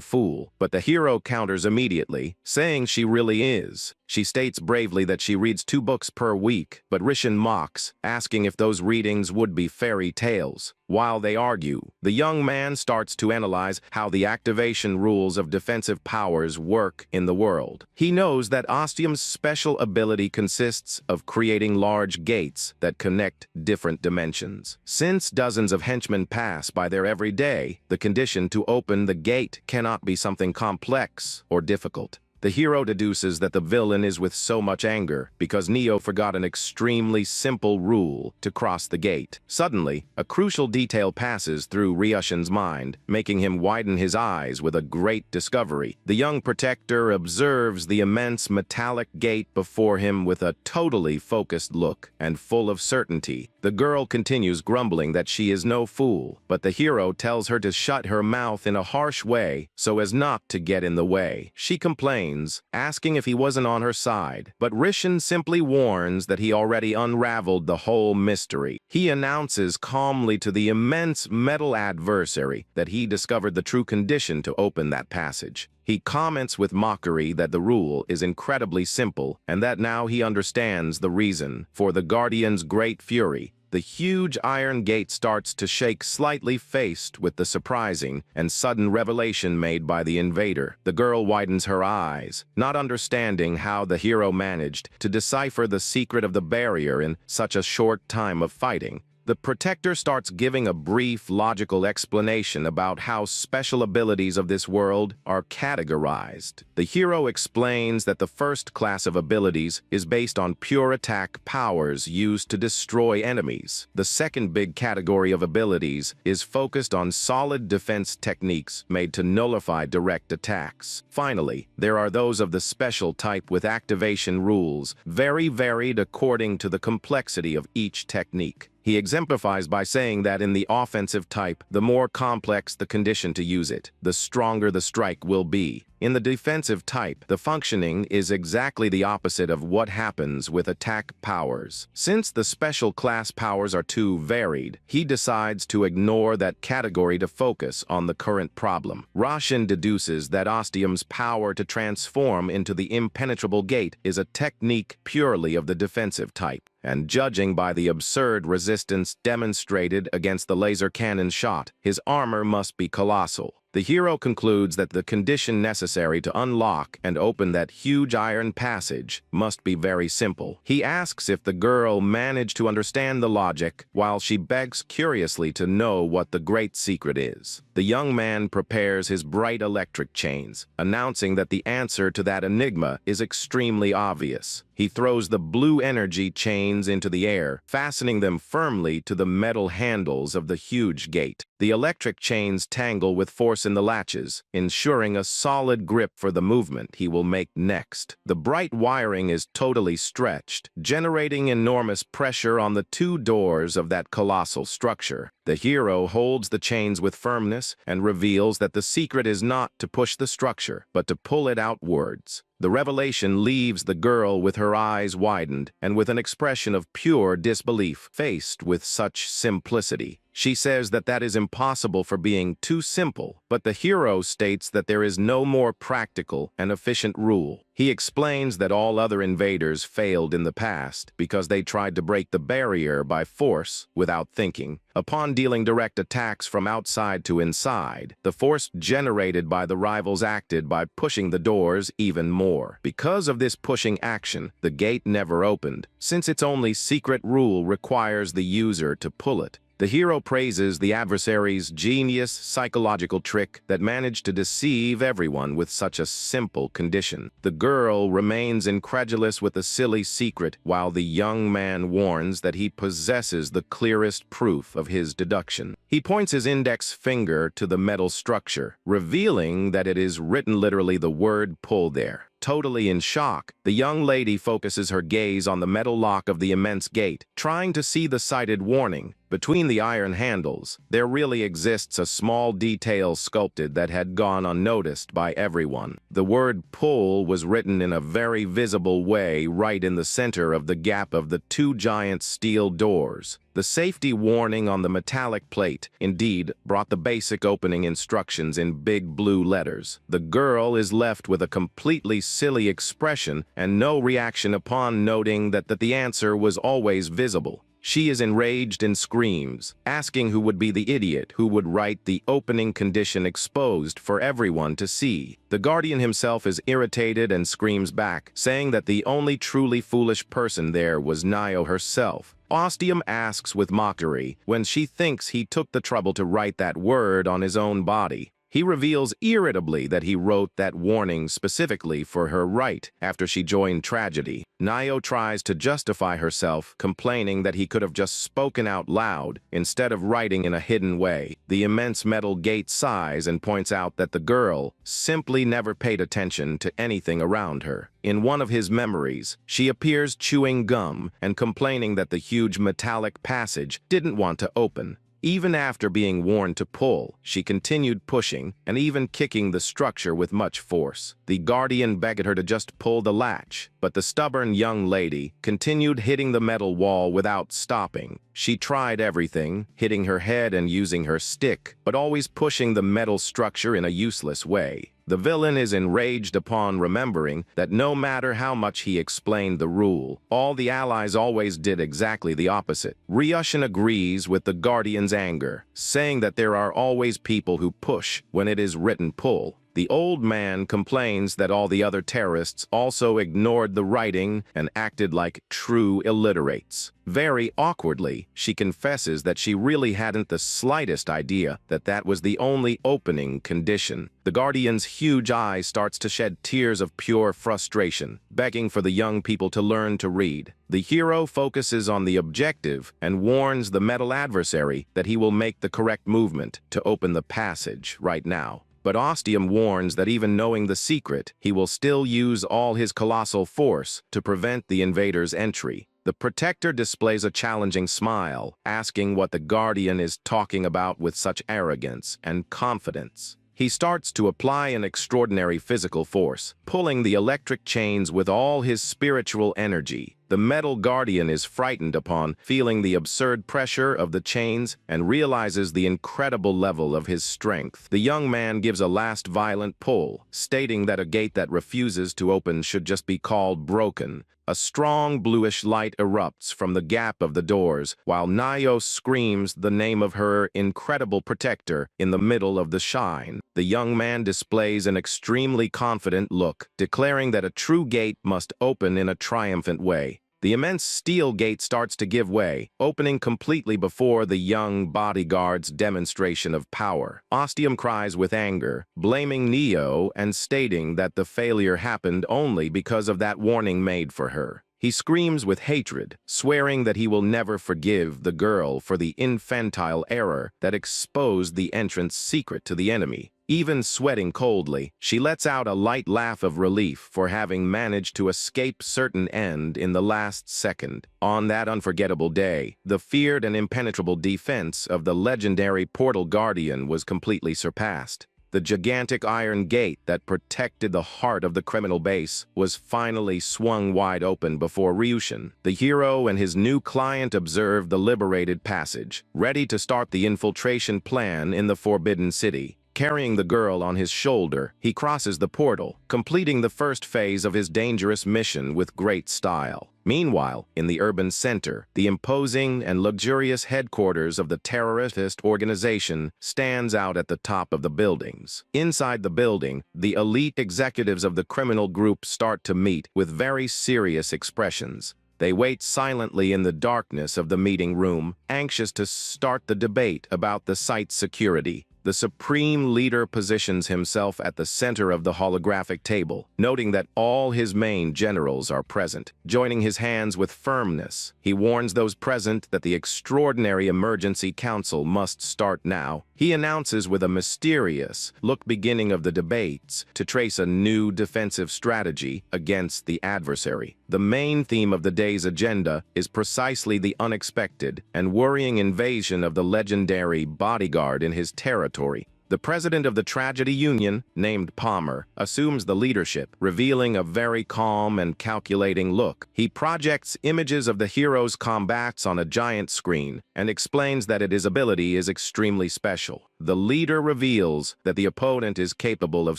fool, but the hero counters immediately, saying she really is. She states bravely that she reads 2 books per week, but Rishin mocks, asking if those readings would be fairy tales. While they argue, the young man starts to analyze how the activation rules of defensive powers work in the world. He knows that Ostium's special ability consists of creating large gates that connect different dimensions. Since dozens of henchmen pass by there every day, the condition to open the gate cannot be something complex or difficult. The hero deduces that the villain is with so much anger because Neo forgot an extremely simple rule to cross the gate. Suddenly, a crucial detail passes through Ryushin's mind, making him widen his eyes with a great discovery. The young protector observes the immense metallic gate before him with a totally focused look and full of certainty. The girl continues grumbling that she is no fool, but the hero tells her to shut her mouth in a harsh way so as not to get in the way. She complains, asking if he wasn't on her side, but Rishin simply warns that he already unraveled the whole mystery. He announces calmly to the immense metal adversary that he discovered the true condition to open that passage. He comments with mockery that the rule is incredibly simple and that now he understands the reason for the Guardian's great fury. The huge iron gate starts to shake slightly, faced with the surprising and sudden revelation made by the invader. The girl widens her eyes, not understanding how the hero managed to decipher the secret of the barrier in such a short time of fighting. The protector starts giving a brief, logical explanation about how special abilities of this world are categorized. The hero explains that the first class of abilities is based on pure attack powers used to destroy enemies. The second big category of abilities is focused on solid defense techniques made to nullify direct attacks. Finally, there are those of the special type with activation rules, very varied according to the complexity of each technique. He exemplifies by saying that in the offensive type, the more complex the condition to use it, the stronger the strike will be. In the defensive type, the functioning is exactly the opposite of what happens with attack powers. Since the special class powers are too varied, he decides to ignore that category to focus on the current problem. Roshin deduces that Ostium's power to transform into the impenetrable gate is a technique purely of the defensive type, and judging by the absurd resistance demonstrated against the laser cannon shot, his armor must be colossal. The hero concludes that the condition necessary to unlock and open that huge iron passage must be very simple. He asks if the girl managed to understand the logic, while she begs curiously to know what the great secret is. The young man prepares his bright electric chains, announcing that the answer to that enigma is extremely obvious. He throws the blue energy chains into the air, fastening them firmly to the metal handles of the huge gate. The electric chains tangle with force in the latches, ensuring a solid grip for the movement he will make next. The bright wiring is totally stretched, generating enormous pressure on the two doors of that colossal structure. The hero holds the chains with firmness and reveals that the secret is not to push the structure, but to pull it outwards. The revelation leaves the girl with her eyes widened and with an expression of pure disbelief faced with such simplicity. She says that that is impossible for being too simple, but the hero states that there is no more practical and efficient rule. He explains that all other invaders failed in the past because they tried to break the barrier by force without thinking. Upon dealing direct attacks from outside to inside, the force generated by the rivals acted by pushing the doors even more. Because of this pushing action, the gate never opened, since its only secret rule requires the user to pull it. The hero praises the adversary's genius psychological trick that managed to deceive everyone with such a simple condition. The girl remains incredulous with the silly secret, while the young man warns that he possesses the clearest proof of his deduction. He points his index finger to the metal structure, revealing that it is written literally the word "pull" there. Totally in shock, the young lady focuses her gaze on the metal lock of the immense gate, trying to see the cited warning. Between the iron handles, there really exists a small detail sculpted that had gone unnoticed by everyone. The word "pull" was written in a very visible way right in the center of the gap of the two giant steel doors. The safety warning on the metallic plate, indeed, brought the basic opening instructions in big blue letters. The girl is left with a completely silly expression and no reaction upon noting that the answer was always visible. She is enraged and screams, asking who would be the idiot who would write the opening condition exposed for everyone to see. The guardian himself is irritated and screams back, saying that the only truly foolish person there was Nio herself. Ostium asks with mockery when she thinks he took the trouble to write that word on his own body. He reveals irritably that he wrote that warning specifically for her right after she joined tragedy. Nio tries to justify herself, complaining that he could have just spoken out loud instead of writing in a hidden way. The immense metal gate sighs and points out that the girl simply never paid attention to anything around her. In one of his memories, she appears chewing gum and complaining that the huge metallic passage didn't want to open. Even after being warned to pull, she continued pushing and even kicking the structure with much force. The guardian begged her to just pull the latch, but the stubborn young lady continued hitting the metal wall without stopping. She tried everything, hitting her head and using her stick, but always pushing the metal structure in a useless way. The villain is enraged upon remembering that no matter how much he explained the rule, all the allies always did exactly the opposite. Ryushin agrees with the Guardian's anger, saying that there are always people who push when it is written pull. The old man complains that all the other terrorists also ignored the writing and acted like true illiterates. Very awkwardly, she confesses that she really hadn't the slightest idea that that was the only opening condition. The Guardian's huge eye starts to shed tears of pure frustration, begging for the young people to learn to read. The hero focuses on the objective and warns the metal adversary that he will make the correct movement to open the passage right now. But Ostium warns that even knowing the secret, he will still use all his colossal force to prevent the invader's entry. The protector displays a challenging smile, asking what the guardian is talking about with such arrogance and confidence. He starts to apply an extraordinary physical force, pulling the electric chains with all his spiritual energy. The metal guardian is frightened upon feeling the absurd pressure of the chains and realizes the incredible level of his strength. The young man gives a last violent pull, stating that a gate that refuses to open should just be called broken. A strong bluish light erupts from the gap of the doors, while Nayo screams the name of her incredible protector in the middle of the shine. The young man displays an extremely confident look, declaring that a true gate must open in a triumphant way. The immense steel gate starts to give way, opening completely before the young bodyguard's demonstration of power. Ostium cries with anger, blaming Neo and stating that the failure happened only because of that warning made for her. He screams with hatred, swearing that he will never forgive the girl for the infantile error that exposed the entrance secret to the enemy. Even sweating coldly, she lets out a light laugh of relief for having managed to escape certain end in the last second. On that unforgettable day, the feared and impenetrable defense of the legendary Portal Guardian was completely surpassed. The gigantic iron gate that protected the heart of the criminal base was finally swung wide open before Ryushin. The hero and his new client observed the liberated passage, ready to start the infiltration plan in the Forbidden City. Carrying the girl on his shoulder, he crosses the portal, completing the first phase of his dangerous mission with great style. Meanwhile, in the urban center, the imposing and luxurious headquarters of the terrorist organization stands out at the top of the buildings. Inside the building, the elite executives of the criminal group start to meet with very serious expressions. They wait silently in the darkness of the meeting room, anxious to start the debate about the site's security. The supreme leader positions himself at the center of the holographic table, noting that all his main generals are present. Joining his hands with firmness, he warns those present that the extraordinary emergency council must start now. He announces with a mysterious look beginning of the debates to trace a new defensive strategy against the adversary. The main theme of the day's agenda is precisely the unexpected and worrying invasion of the legendary bodyguard in his territory. The president of the tragedy union, named Palmer, assumes the leadership, revealing a very calm and calculating look. He projects images of the hero's combats on a giant screen and explains that his ability is extremely special. The leader reveals that the opponent is capable of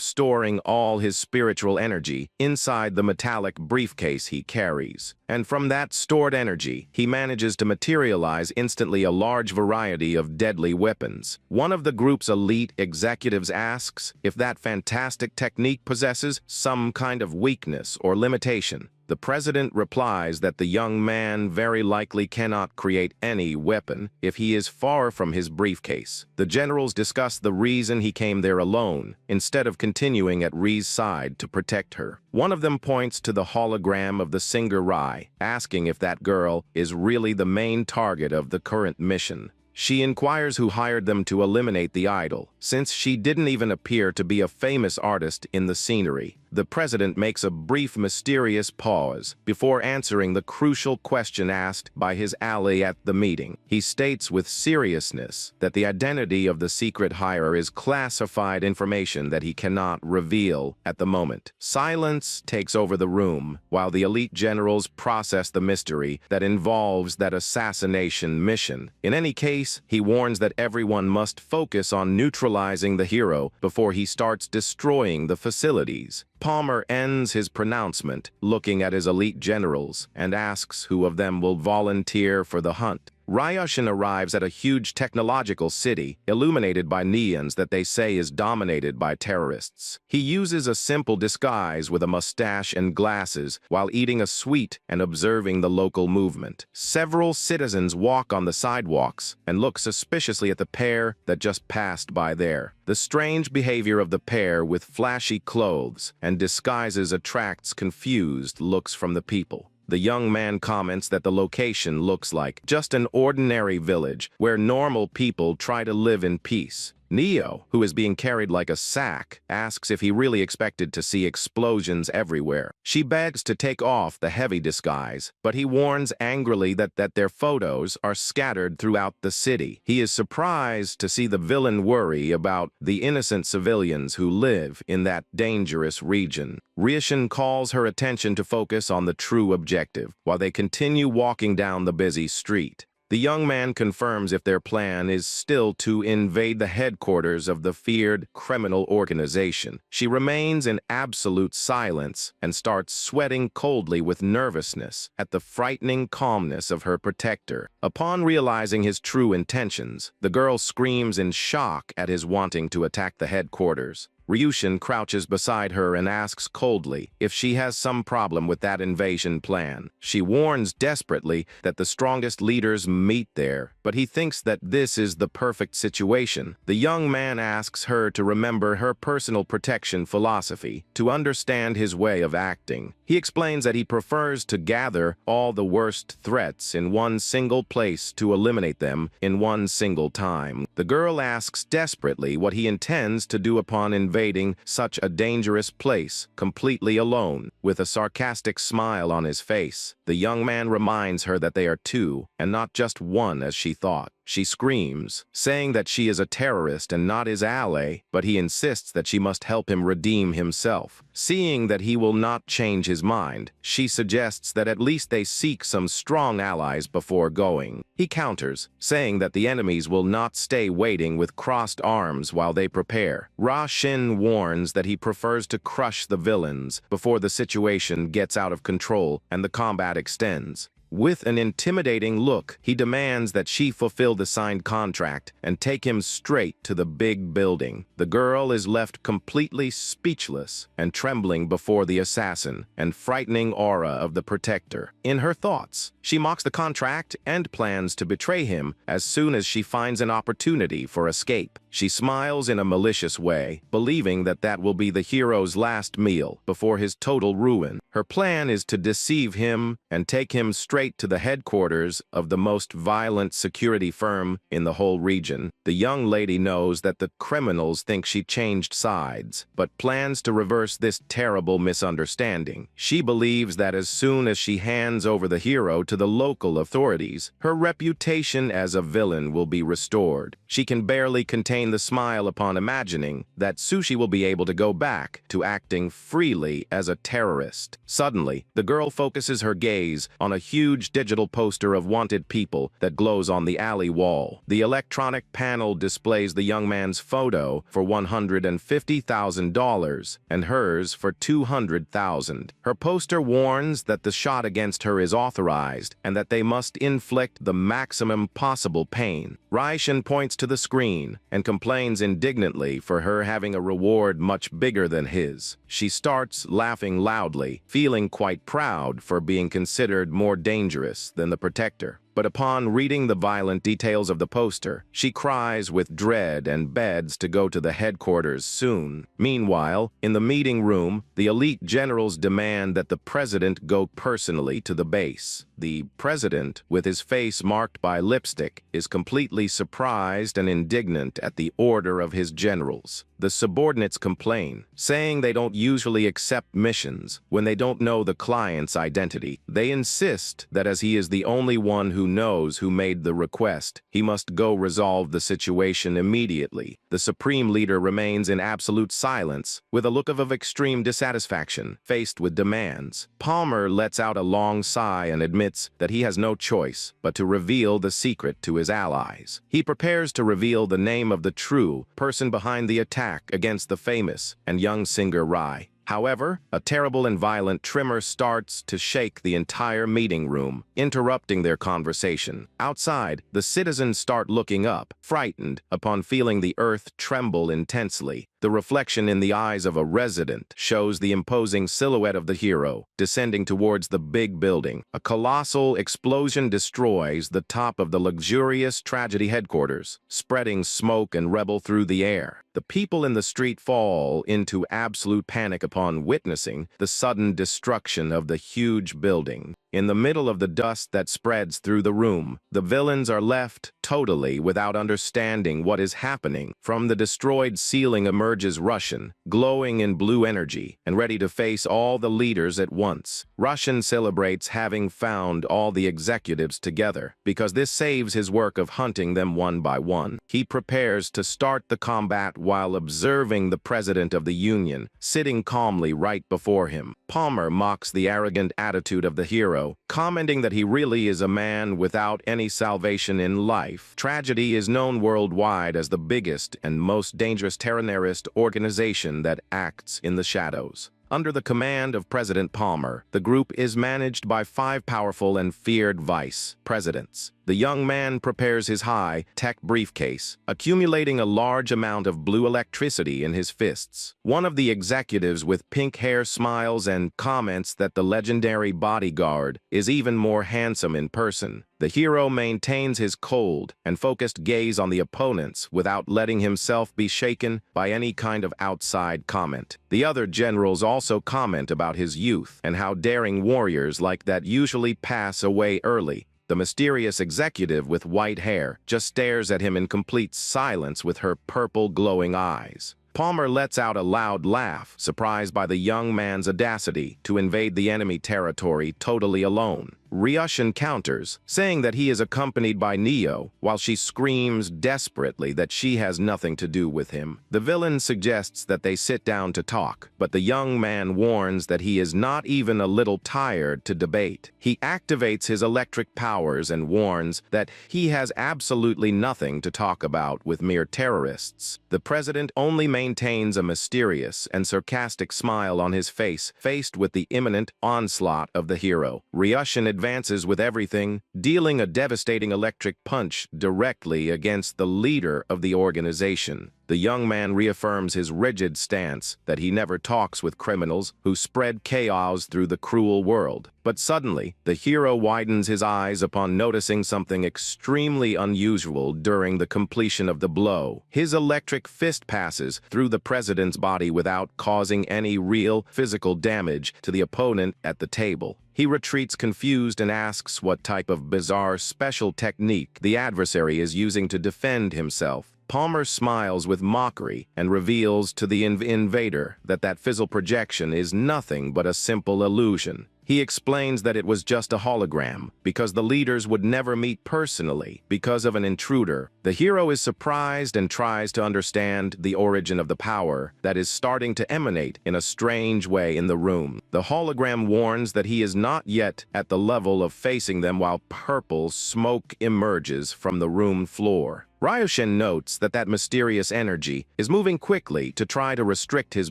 storing all his spiritual energy inside the metallic briefcase he carries. And from that stored energy, he manages to materialize instantly a large variety of deadly weapons. One of the group's elite executives asks if that fantastic technique possesses some kind of weakness or limitation. The president replies that the young man very likely cannot create any weapon if he is far from his briefcase. The generals discuss the reason he came there alone, instead of continuing at Ri's side to protect her. One of them points to the hologram of the singer Rai, asking if that girl is really the main target of the current mission. She inquires who hired them to eliminate the idol, since she didn't even appear to be a famous artist in the scenery. The president makes a brief, mysterious pause before answering the crucial question asked by his ally at the meeting. He states with seriousness that the identity of the secret hire is classified information that he cannot reveal at the moment. Silence takes over the room while the elite generals process the mystery that involves that assassination mission. In any case, he warns that everyone must focus on neutralizing the hero before he starts destroying the facilities. Palmer ends his pronouncement, looking at his elite generals, and asks who of them will volunteer for the hunt. Ryushin arrives at a huge technological city, illuminated by neons that they say is dominated by terrorists. He uses a simple disguise with a mustache and glasses while eating a sweet and observing the local movement. Several citizens walk on the sidewalks and look suspiciously at the pair that just passed by there. The strange behavior of the pair with flashy clothes and disguises attracts confused looks from the people. The young man comments that the location looks like just an ordinary village where normal people try to live in peace. Neo, who is being carried like a sack, asks if he really expected to see explosions everywhere. She begs to take off the heavy disguise, but he warns angrily that their photos are scattered throughout the city. He is surprised to see the villain worry about the innocent civilians who live in that dangerous region. Ryushin calls her attention to focus on the true objective, while they continue walking down the busy street. The young man confirms if their plan is still to invade the headquarters of the feared criminal organization. She remains in absolute silence and starts sweating coldly with nervousness at the frightening calmness of her protector. Upon realizing his true intentions, the girl screams in shock at his wanting to attack the headquarters. Ryushin crouches beside her and asks coldly if she has some problem with that invasion plan. She warns desperately that the strongest leaders meet there, but he thinks that this is the perfect situation. The young man asks her to remember her personal protection philosophy, to understand his way of acting. He explains that he prefers to gather all the worst threats in one single place to eliminate them in one single time. The girl asks desperately what he intends to do upon invading such a dangerous place, completely alone. With a sarcastic smile on his face, the young man reminds her that they are two, and not just one as she thought. She screams, saying that she is a terrorist and not his ally, but he insists that she must help him redeem himself. Seeing that he will not change his mind, she suggests that at least they seek some strong allies before going. He counters, saying that the enemies will not stay waiting with crossed arms while they prepare. Ra-Shin warns that he prefers to crush the villains before the situation gets out of control and the combat extends. With an intimidating look, he demands that she fulfill the signed contract and take him straight to the big building. The girl is left completely speechless and trembling before the assassin and frightening aura of the protector. In her thoughts, she mocks the contract and plans to betray him as soon as she finds an opportunity for escape. She smiles in a malicious way, believing that that will be the hero's last meal before his total ruin. Her plan is to deceive him and take him straight to the headquarters of the most violent security firm in the whole region. The young lady knows that the criminals think she changed sides, but plans to reverse this terrible misunderstanding. She believes that as soon as she hands over the hero to the local authorities, her reputation as a villain will be restored. She can barely contain the smile upon imagining that Sushi will be able to go back to acting freely as a terrorist. Suddenly, the girl focuses her gaze on a huge digital poster of wanted people that glows on the alley wall. The electronic panel displays the young man's photo for $150,000 and hers for $200,000. Her poster warns that the shot against her is authorized and that they must inflict the maximum possible pain. Raishin points to the screen and complains indignantly for her having a reward much bigger than his. She starts laughing loudly, feeling quite proud for being considered more dangerous than the protector. But upon reading the violent details of the poster, she cries with dread and begs to go to the headquarters soon. Meanwhile, in the meeting room, the elite generals demand that the president go personally to the base. The president, with his face marked by lipstick, is completely surprised and indignant at the order of his generals. The subordinates complain, saying they don't usually accept missions when they don't know the client's identity. They insist that as he is the only one who knows who made the request, he must go resolve the situation immediately. The supreme leader remains in absolute silence, with a look of extreme dissatisfaction, faced with demands. Palmer lets out a long sigh and admits that he has no choice but to reveal the secret to his allies. He prepares to reveal the name of the true person behind the attack against the famous and young singer Rai. However, a terrible and violent tremor starts to shake the entire meeting room, interrupting their conversation. Outside, the citizens start looking up, frightened upon feeling the earth tremble intensely. The reflection in the eyes of a resident shows the imposing silhouette of the hero descending towards the big building. A colossal explosion destroys the top of the luxurious tragedy headquarters, spreading smoke and rubble through the air. The people in the street fall into absolute panic upon witnessing the sudden destruction of the huge building. In the middle of the dust that spreads through the room, the villains are left totally without understanding what is happening. From the destroyed ceiling emerges Russian, glowing in blue energy, and ready to face all the leaders at once. Russian celebrates having found all the executives together, because this saves his work of hunting them one by one. He prepares to start the combat while observing the president of the union, sitting calmly right before him. Palmer mocks the arrogant attitude of the hero, commenting that he really is a man without any salvation in life. Tragedy is known worldwide as the biggest and most dangerous terrorist organization that acts in the shadows. Under the command of President Palmer, the group is managed by 5 powerful and feared vice presidents. The young man prepares his high-tech briefcase, accumulating a large amount of blue electricity in his fists. One of the executives with pink hair smiles and comments that the legendary bodyguard is even more handsome in person. The hero maintains his cold and focused gaze on the opponents without letting himself be shaken by any kind of outside comment. The other generals also comment about his youth and how daring warriors like that usually pass away early. The mysterious executive with white hair just stares at him in complete silence with her purple glowing eyes. Palmer lets out a loud laugh, surprised by the young man's audacity to invade the enemy territory totally alone. Ryushin counters, saying that he is accompanied by Neo, while she screams desperately that she has nothing to do with him. The villain suggests that they sit down to talk, but the young man warns that he is not even a little tired to debate. He activates his electric powers and warns that he has absolutely nothing to talk about with mere terrorists. The president only maintains a mysterious and sarcastic smile on his face, faced with the imminent onslaught of the hero. Ryushin advances with everything, dealing a devastating electric punch directly against the leader of the organization. The young man reaffirms his rigid stance that he never talks with criminals who spread chaos through the cruel world. But suddenly, the hero widens his eyes upon noticing something extremely unusual during the completion of the blow. His electric fist passes through the president's body without causing any real physical damage to the opponent at the table. He retreats confused and asks what type of bizarre special technique the adversary is using to defend himself. Palmer smiles with mockery and reveals to the invader that fizzle projection is nothing but a simple illusion. He explains that it was just a hologram, because the leaders would never meet personally because of an intruder. The hero is surprised and tries to understand the origin of the power that is starting to emanate in a strange way in the room. The hologram warns that he is not yet at the level of facing them while purple smoke emerges from the room floor. Ryushin notes that mysterious energy is moving quickly to try to restrict his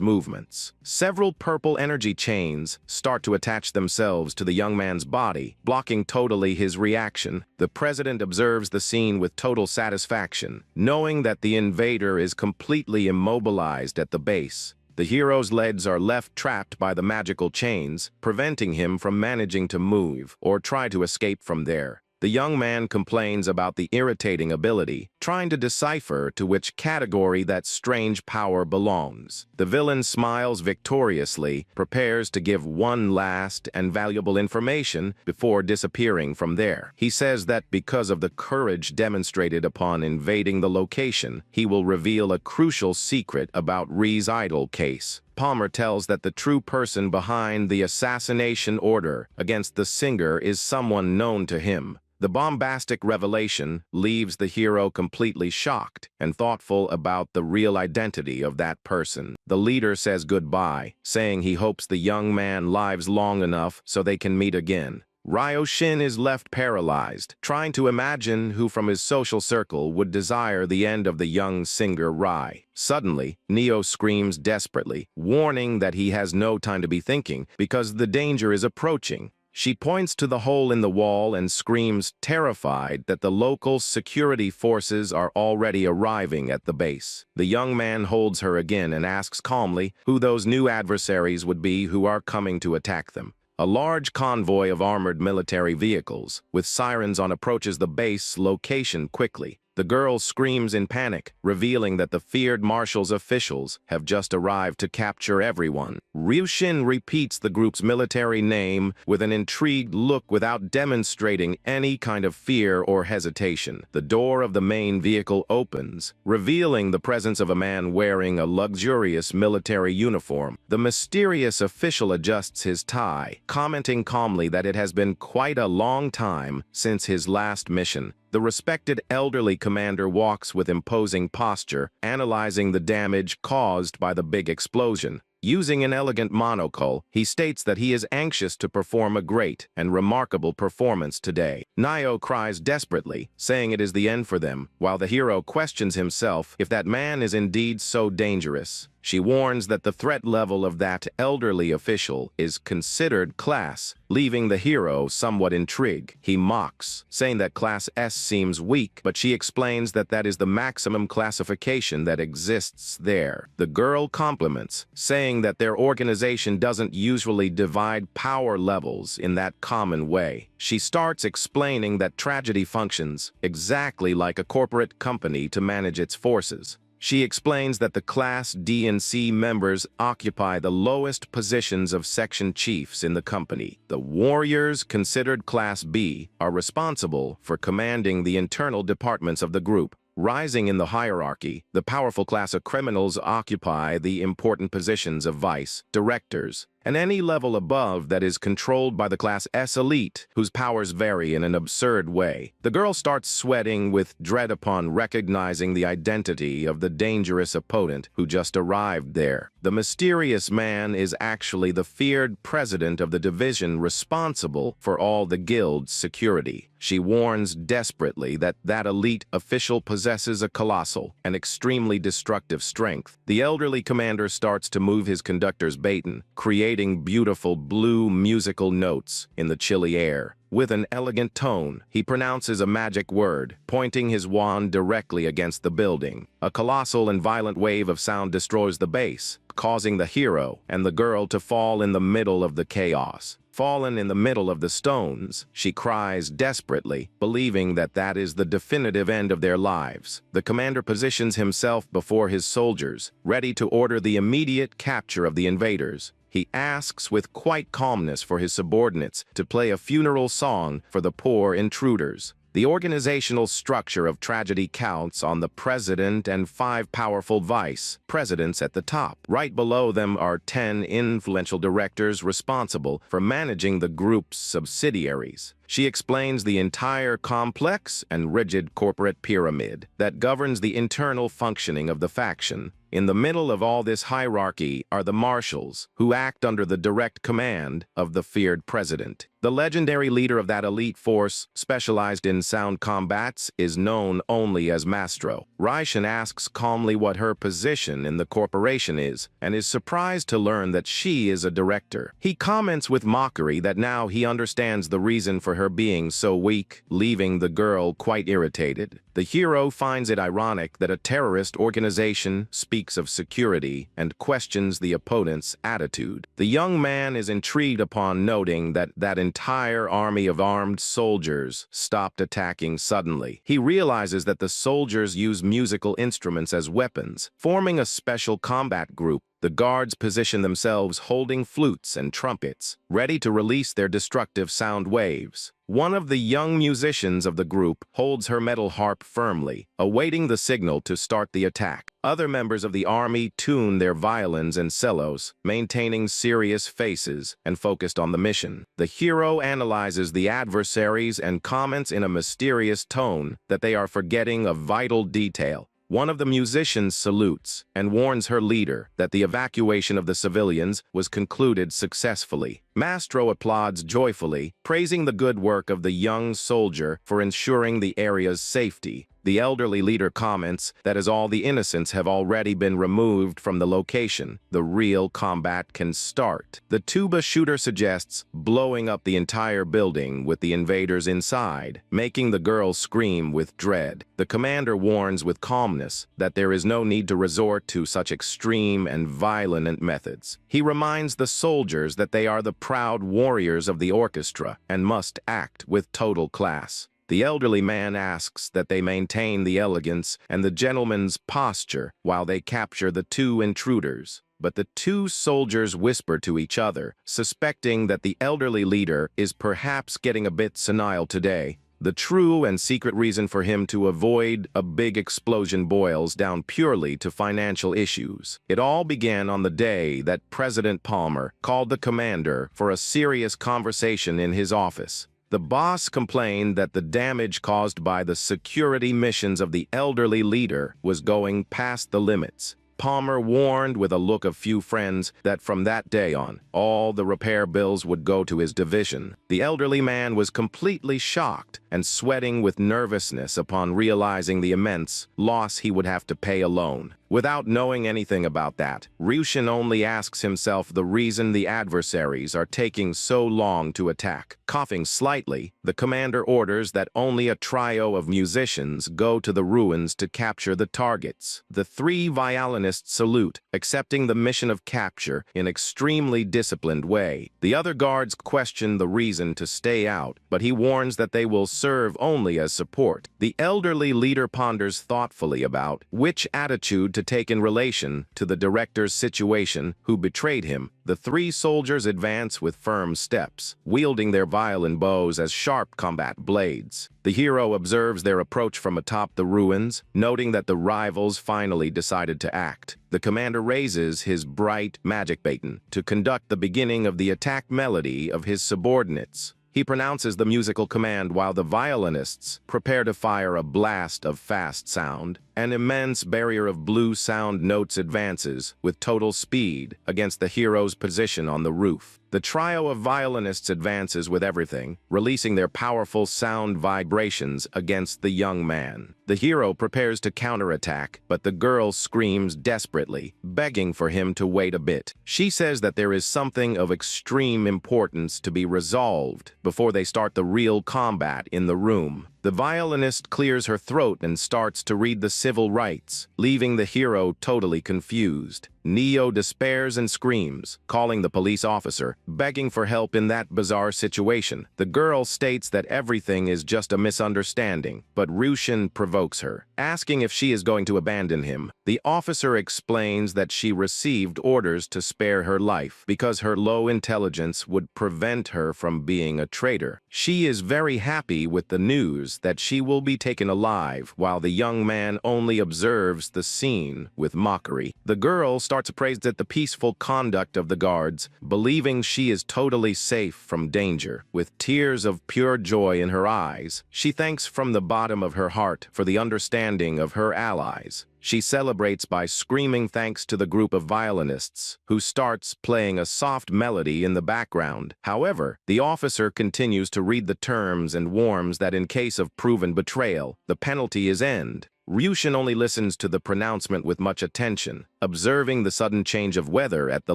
movements. Several purple energy chains start to attach themselves to the young man's body, blocking totally his reaction. The president observes the scene with total satisfaction, knowing that the invader is completely immobilized at the base. The hero's legs are left trapped by the magical chains, preventing him from managing to move or try to escape from there. The young man complains about the irritating ability, trying to decipher to which category that strange power belongs. The villain smiles victoriously, prepares to give one last and valuable information before disappearing from there. He says that because of the courage demonstrated upon invading the location, he will reveal a crucial secret about Ree's idol case. Palmer tells that the true person behind the assassination order against the singer is someone known to him. The bombastic revelation leaves the hero completely shocked and thoughtful about the real identity of that person. The leader says goodbye, saying he hopes the young man lives long enough so they can meet again. Ryushin is left paralyzed, trying to imagine who from his social circle would desire the end of the young singer Rai. Suddenly, Neo screams desperately, warning that he has no time to be thinking because the danger is approaching. She points to the hole in the wall and screams, terrified that the local security forces are already arriving at the base. The young man holds her again and asks calmly who those new adversaries would be who are coming to attack them. A large convoy of armored military vehicles with sirens on approaches the base location quickly. The girl screams in panic, revealing that the feared marshal's officials have just arrived to capture everyone. Ryushin repeats the group's military name with an intrigued look without demonstrating any kind of fear or hesitation. The door of the main vehicle opens, revealing the presence of a man wearing a luxurious military uniform. The mysterious official adjusts his tie, commenting calmly that it has been quite a long time since his last mission. The respected elderly commander walks with imposing posture, analyzing the damage caused by the big explosion. Using an elegant monocle, he states that he is anxious to perform a great and remarkable performance today. Nio cries desperately, saying it is the end for them, while the hero questions himself if that man is indeed so dangerous. She warns that the threat level of that elderly official is considered class, leaving the hero somewhat intrigued. He mocks, saying that Class S seems weak, but she explains that that is the maximum classification that exists there. The girl compliments, saying that their organization doesn't usually divide power levels in that common way. She starts explaining that tragedy functions exactly like a corporate company to manage its forces. She explains that the Class D and C members occupy the lowest positions of section chiefs in the company. The warriors, considered Class B, are responsible for commanding the internal departments of the group. Rising in the hierarchy, the powerful class of criminals occupy the important positions of vice, directors, and any level above that is controlled by the Class S elite, whose powers vary in an absurd way. The girl starts sweating with dread upon recognizing the identity of the dangerous opponent who just arrived there. The mysterious man is actually the feared president of the division responsible for all the guild's security. She warns desperately that that elite official possesses a colossal and extremely destructive strength. The elderly commander starts to move his conductor's baton, creating beautiful blue musical notes in the chilly air. With an elegant tone, he pronounces a magic word, pointing his wand directly against the building. A colossal and violent wave of sound destroys the base, causing the hero and the girl to fall in the middle of the chaos. Fallen in the middle of the stones, she cries desperately, believing that that is the definitive end of their lives. The commander positions himself before his soldiers, ready to order the immediate capture of the invaders. He asks with quite calmness for his subordinates to play a funeral song for the poor intruders. The organizational structure of tragedy counts on the president and 5 powerful vice presidents at the top. Right below them are 10 influential directors responsible for managing the group's subsidiaries. She explains the entire complex and rigid corporate pyramid that governs the internal functioning of the faction. In the middle of all this hierarchy are the marshals, who act under the direct command of the feared president. The legendary leader of that elite force, specialized in sound combats, is known only as Mastro. Raishin asks calmly what her position in the corporation is, and is surprised to learn that she is a director. He comments with mockery that now he understands the reason for her being so weak, leaving the girl quite irritated. The hero finds it ironic that a terrorist organization speaks of security and questions the opponent's attitude. The young man is intrigued upon noting that that entire army of armed soldiers stopped attacking suddenly. He realizes that the soldiers use musical instruments as weapons, forming a special combat group. The guards position themselves holding flutes and trumpets, ready to release their destructive sound waves. One of the young musicians of the group holds her metal harp firmly, awaiting the signal to start the attack. Other members of the army tune their violins and cellos, maintaining serious faces and focused on the mission. The hero analyzes the adversaries and comments in a mysterious tone that they are forgetting a vital detail. One of the musicians salutes and warns her leader that the evacuation of the civilians was concluded successfully. Mastro applauds joyfully, praising the good work of the young soldier for ensuring the area's safety. The elderly leader comments that as all the innocents have already been removed from the location, the real combat can start. The tuba shooter suggests blowing up the entire building with the invaders inside, making the girl scream with dread. The commander warns with calmness that there is no need to resort to such extreme and violent methods. He reminds the soldiers that they are the proud warriors of the orchestra and must act with total class. The elderly man asks that they maintain the elegance and the gentleman's posture while they capture the two intruders. But the two soldiers whisper to each other, suspecting that the elderly leader is perhaps getting a bit senile today. The true and secret reason for him to avoid a big explosion boils down purely to financial issues. It all began on the day that President Palmer called the commander for a serious conversation in his office. The boss complained that the damage caused by the security missions of the elderly leader was going past the limits. Palmer warned with a look of few friends that from that day on, all the repair bills would go to his division. The elderly man was completely shocked and sweating with nervousness upon realizing the immense loss he would have to pay alone. Without knowing anything about that, Ryushin only asks himself the reason the adversaries are taking so long to attack. Coughing slightly, the commander orders that only a trio of musicians go to the ruins to capture the targets. The three violinists salute, accepting the mission of capture in extremely disciplined way. The other guards question the reason to stay out, but he warns that they will serve only as support. The elderly leader ponders thoughtfully about which attitude to take in relation to the director's situation who betrayed him. The three soldiers advance with firm steps, wielding their violin bows as sharp combat blades. The hero observes their approach from atop the ruins, noting that the rivals finally decided to act. The commander raises his bright magic baton to conduct the beginning of the attack melody of his subordinates. He pronounces the musical command while the violinists prepare to fire a blast of fast sound. An immense barrier of blue sound notes advances with total speed against the hero's position on the roof. The trio of violinists advances with everything, releasing their powerful sound vibrations against the young man. The hero prepares to counterattack, but the girl screams desperately, begging for him to wait a bit. She says that there is something of extreme importance to be resolved before they start the real combat in the room. The violinist clears her throat and starts to read the civil rights, leaving the hero totally confused. Neo despairs and screams, calling the police officer, begging for help in that bizarre situation. The girl states that everything is just a misunderstanding, but Ryushin provokes her, asking if she is going to abandon him. The officer explains that she received orders to spare her life because her low intelligence would prevent her from being a traitor. She is very happy with the news that she will be taken alive, while the young man only observes the scene with mockery. The girl starts praised at the peaceful conduct of the guards, believing she is totally safe from danger. With tears of pure joy in her eyes, she thanks from the bottom of her heart for the understanding of her allies. She celebrates by screaming thanks to the group of violinists, who starts playing a soft melody in the background. However, the officer continues to read the terms and warns that in case of proven betrayal, the penalty is end. Ryushin only listens to the pronouncement with much attention, observing the sudden change of weather at the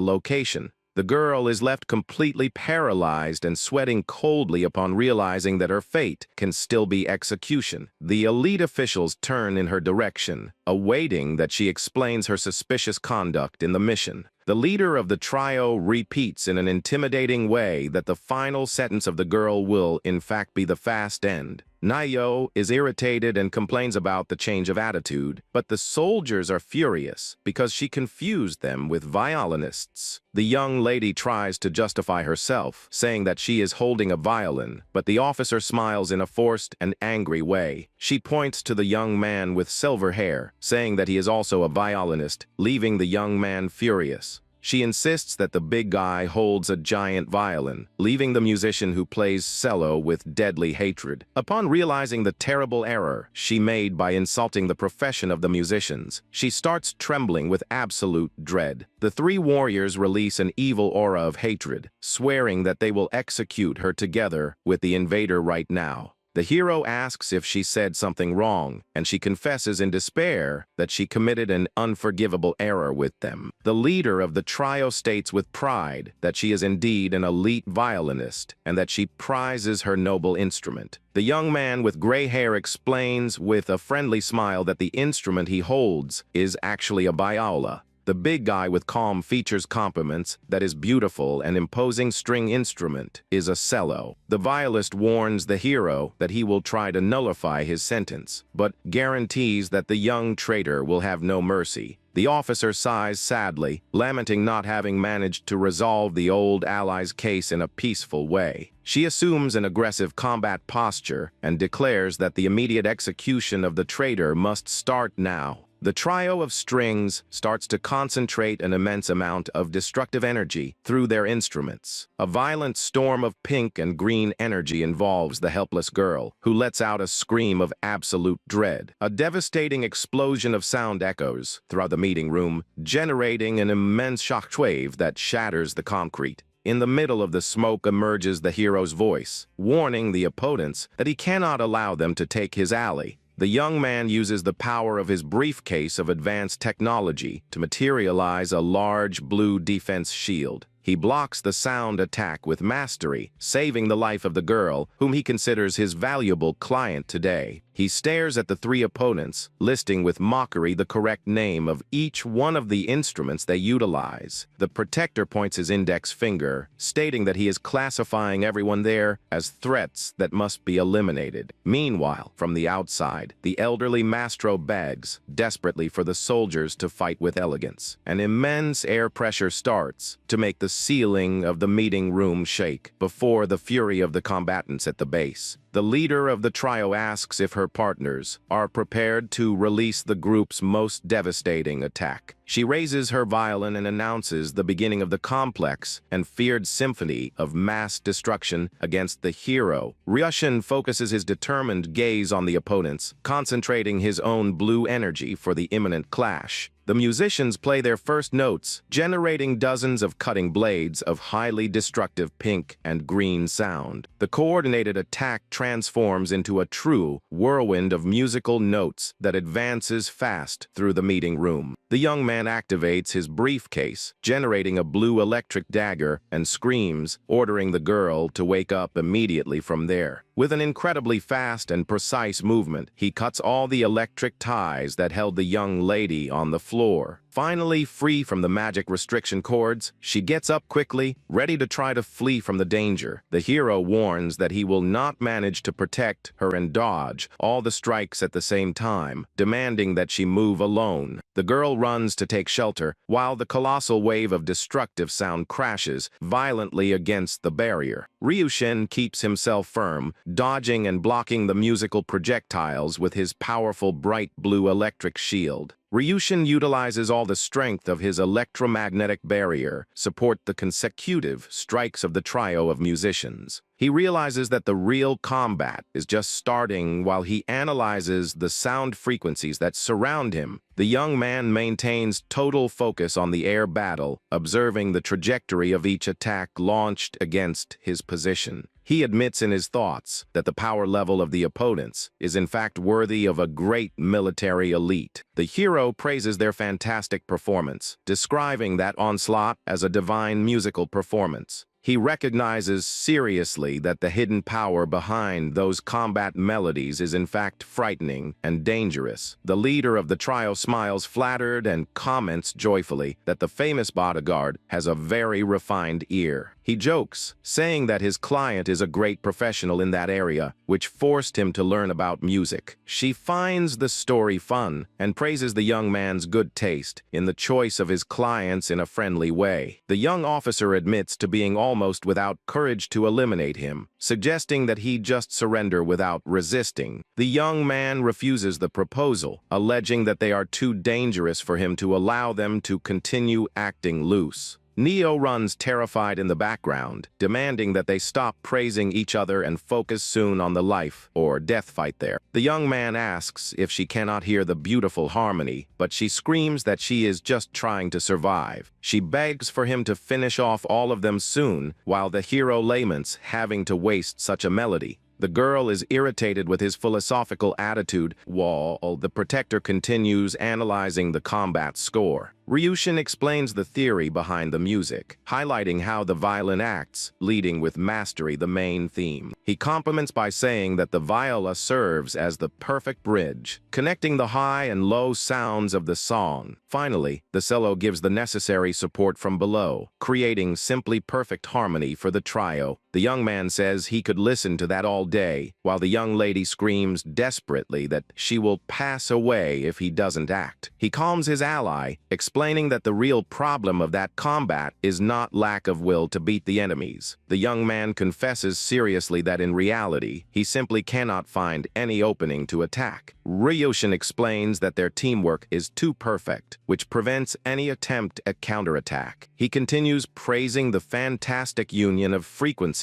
location. The girl is left completely paralyzed and sweating coldly upon realizing that her fate can still be execution. The elite officials turn in her direction, awaiting that she explains her suspicious conduct in the mission. The leader of the trio repeats in an intimidating way that the final sentence of the girl will, in fact, be the fast end. Nayo is irritated and complains about the change of attitude, but the soldiers are furious because she confused them with violinists. The young lady tries to justify herself, saying that she is holding a violin, but the officer smiles in a forced and angry way. She points to the young man with silver hair, saying that he is also a violinist, leaving the young man furious. She insists that the big guy holds a giant violin, leaving the musician who plays cello with deadly hatred. Upon realizing the terrible error she made by insulting the profession of the musicians, she starts trembling with absolute dread. The three warriors release an evil aura of hatred, swearing that they will execute her together with the invader right now. The hero asks if she said something wrong, and she confesses in despair that she committed an unforgivable error with them. The leader of the trio states with pride that she is indeed an elite violinist and that she prizes her noble instrument. The young man with gray hair explains with a friendly smile that the instrument he holds is actually a viola. The big guy with calm features compliments that his beautiful and imposing string instrument is a cello. The violist warns the hero that he will try to nullify his sentence, but guarantees that the young traitor will have no mercy. The officer sighs sadly, lamenting not having managed to resolve the old ally's case in a peaceful way. She assumes an aggressive combat posture and declares that the immediate execution of the traitor must start now. The trio of strings starts to concentrate an immense amount of destructive energy through their instruments. A violent storm of pink and green energy involves the helpless girl, who lets out a scream of absolute dread. A devastating explosion of sound echoes throughout the meeting room, generating an immense shockwave that shatters the concrete. In the middle of the smoke emerges the hero's voice, warning the opponents that he cannot allow them to take his alley. The young man uses the power of his briefcase of advanced technology to materialize a large blue defense shield. He blocks the sound attack with mastery, saving the life of the girl, whom he considers his valuable client today. He stares at the three opponents, listing with mockery the correct name of each one of the instruments they utilize. The protector points his index finger, stating that he is classifying everyone there as threats that must be eliminated. Meanwhile, from the outside, the elderly Mastro begs desperately for the soldiers to fight with elegance. An immense air pressure starts to make the ceiling of the meeting room shake before the fury of the combatants at the base. The leader of the trio asks if her partners are prepared to release the group's most devastating attack. She raises her violin and announces the beginning of the complex and feared symphony of mass destruction against the hero. Ryushin focuses his determined gaze on the opponents, concentrating his own blue energy for the imminent clash. The musicians play their first notes, generating dozens of cutting blades of highly destructive pink and green sound. The coordinated attack transforms into a true whirlwind of musical notes that advances fast through the meeting room. The young man activates his briefcase, generating a blue electric dagger, and screams, ordering the girl to wake up immediately from there. With an incredibly fast and precise movement, he cuts all the electric ties that held the young lady on the floor. Finally, free from the magic restriction cords, she gets up quickly, ready to try to flee from the danger. The hero warns that he will not manage to protect her and dodge all the strikes at the same time, demanding that she move alone. The girl runs to take shelter, while the colossal wave of destructive sound crashes violently against the barrier. Ryushin keeps himself firm, dodging and blocking the musical projectiles with his powerful bright blue electric shield. Ryushin utilizes all the strength of his electromagnetic barrier to support the consecutive strikes of the trio of musicians. He realizes that the real combat is just starting while he analyzes the sound frequencies that surround him. The young man maintains total focus on the air battle, observing the trajectory of each attack launched against his position. He admits in his thoughts that the power level of the opponents is in fact worthy of a great military elite. The hero praises their fantastic performance, describing that onslaught as a divine musical performance. He recognizes seriously that the hidden power behind those combat melodies is in fact frightening and dangerous. The leader of the trio smiles flattered and comments joyfully that the famous bodyguard has a very refined ear. He jokes, saying that his client is a great professional in that area, which forced him to learn about music. She finds the story fun and praises the young man's good taste in the choice of his clients in a friendly way. The young officer admits to being almost without courage to eliminate him, suggesting that he just surrender without resisting. The young man refuses the proposal, alleging that they are too dangerous for him to allow them to continue acting loose. Neo runs terrified in the background, demanding that they stop praising each other and focus soon on the life or death fight there. The young man asks if she cannot hear the beautiful harmony, but she screams that she is just trying to survive. She begs for him to finish off all of them soon, while the hero laments having to waste such a melody. The girl is irritated with his philosophical attitude while the protector continues analyzing the combat score. Ryushin explains the theory behind the music, highlighting how the violin acts, leading with mastery the main theme. He compliments by saying that the viola serves as the perfect bridge, connecting the high and low sounds of the song. Finally, the cello gives the necessary support from below, creating simply perfect harmony for the trio. The young man says he could listen to that all day, while the young lady screams desperately that she will pass away if he doesn't act. He calms his ally, explaining that the real problem of that combat is not lack of will to beat the enemies. The young man confesses seriously that in reality, he simply cannot find any opening to attack. Ryushin explains that their teamwork is too perfect, which prevents any attempt at counterattack. He continues praising the fantastic union of frequencies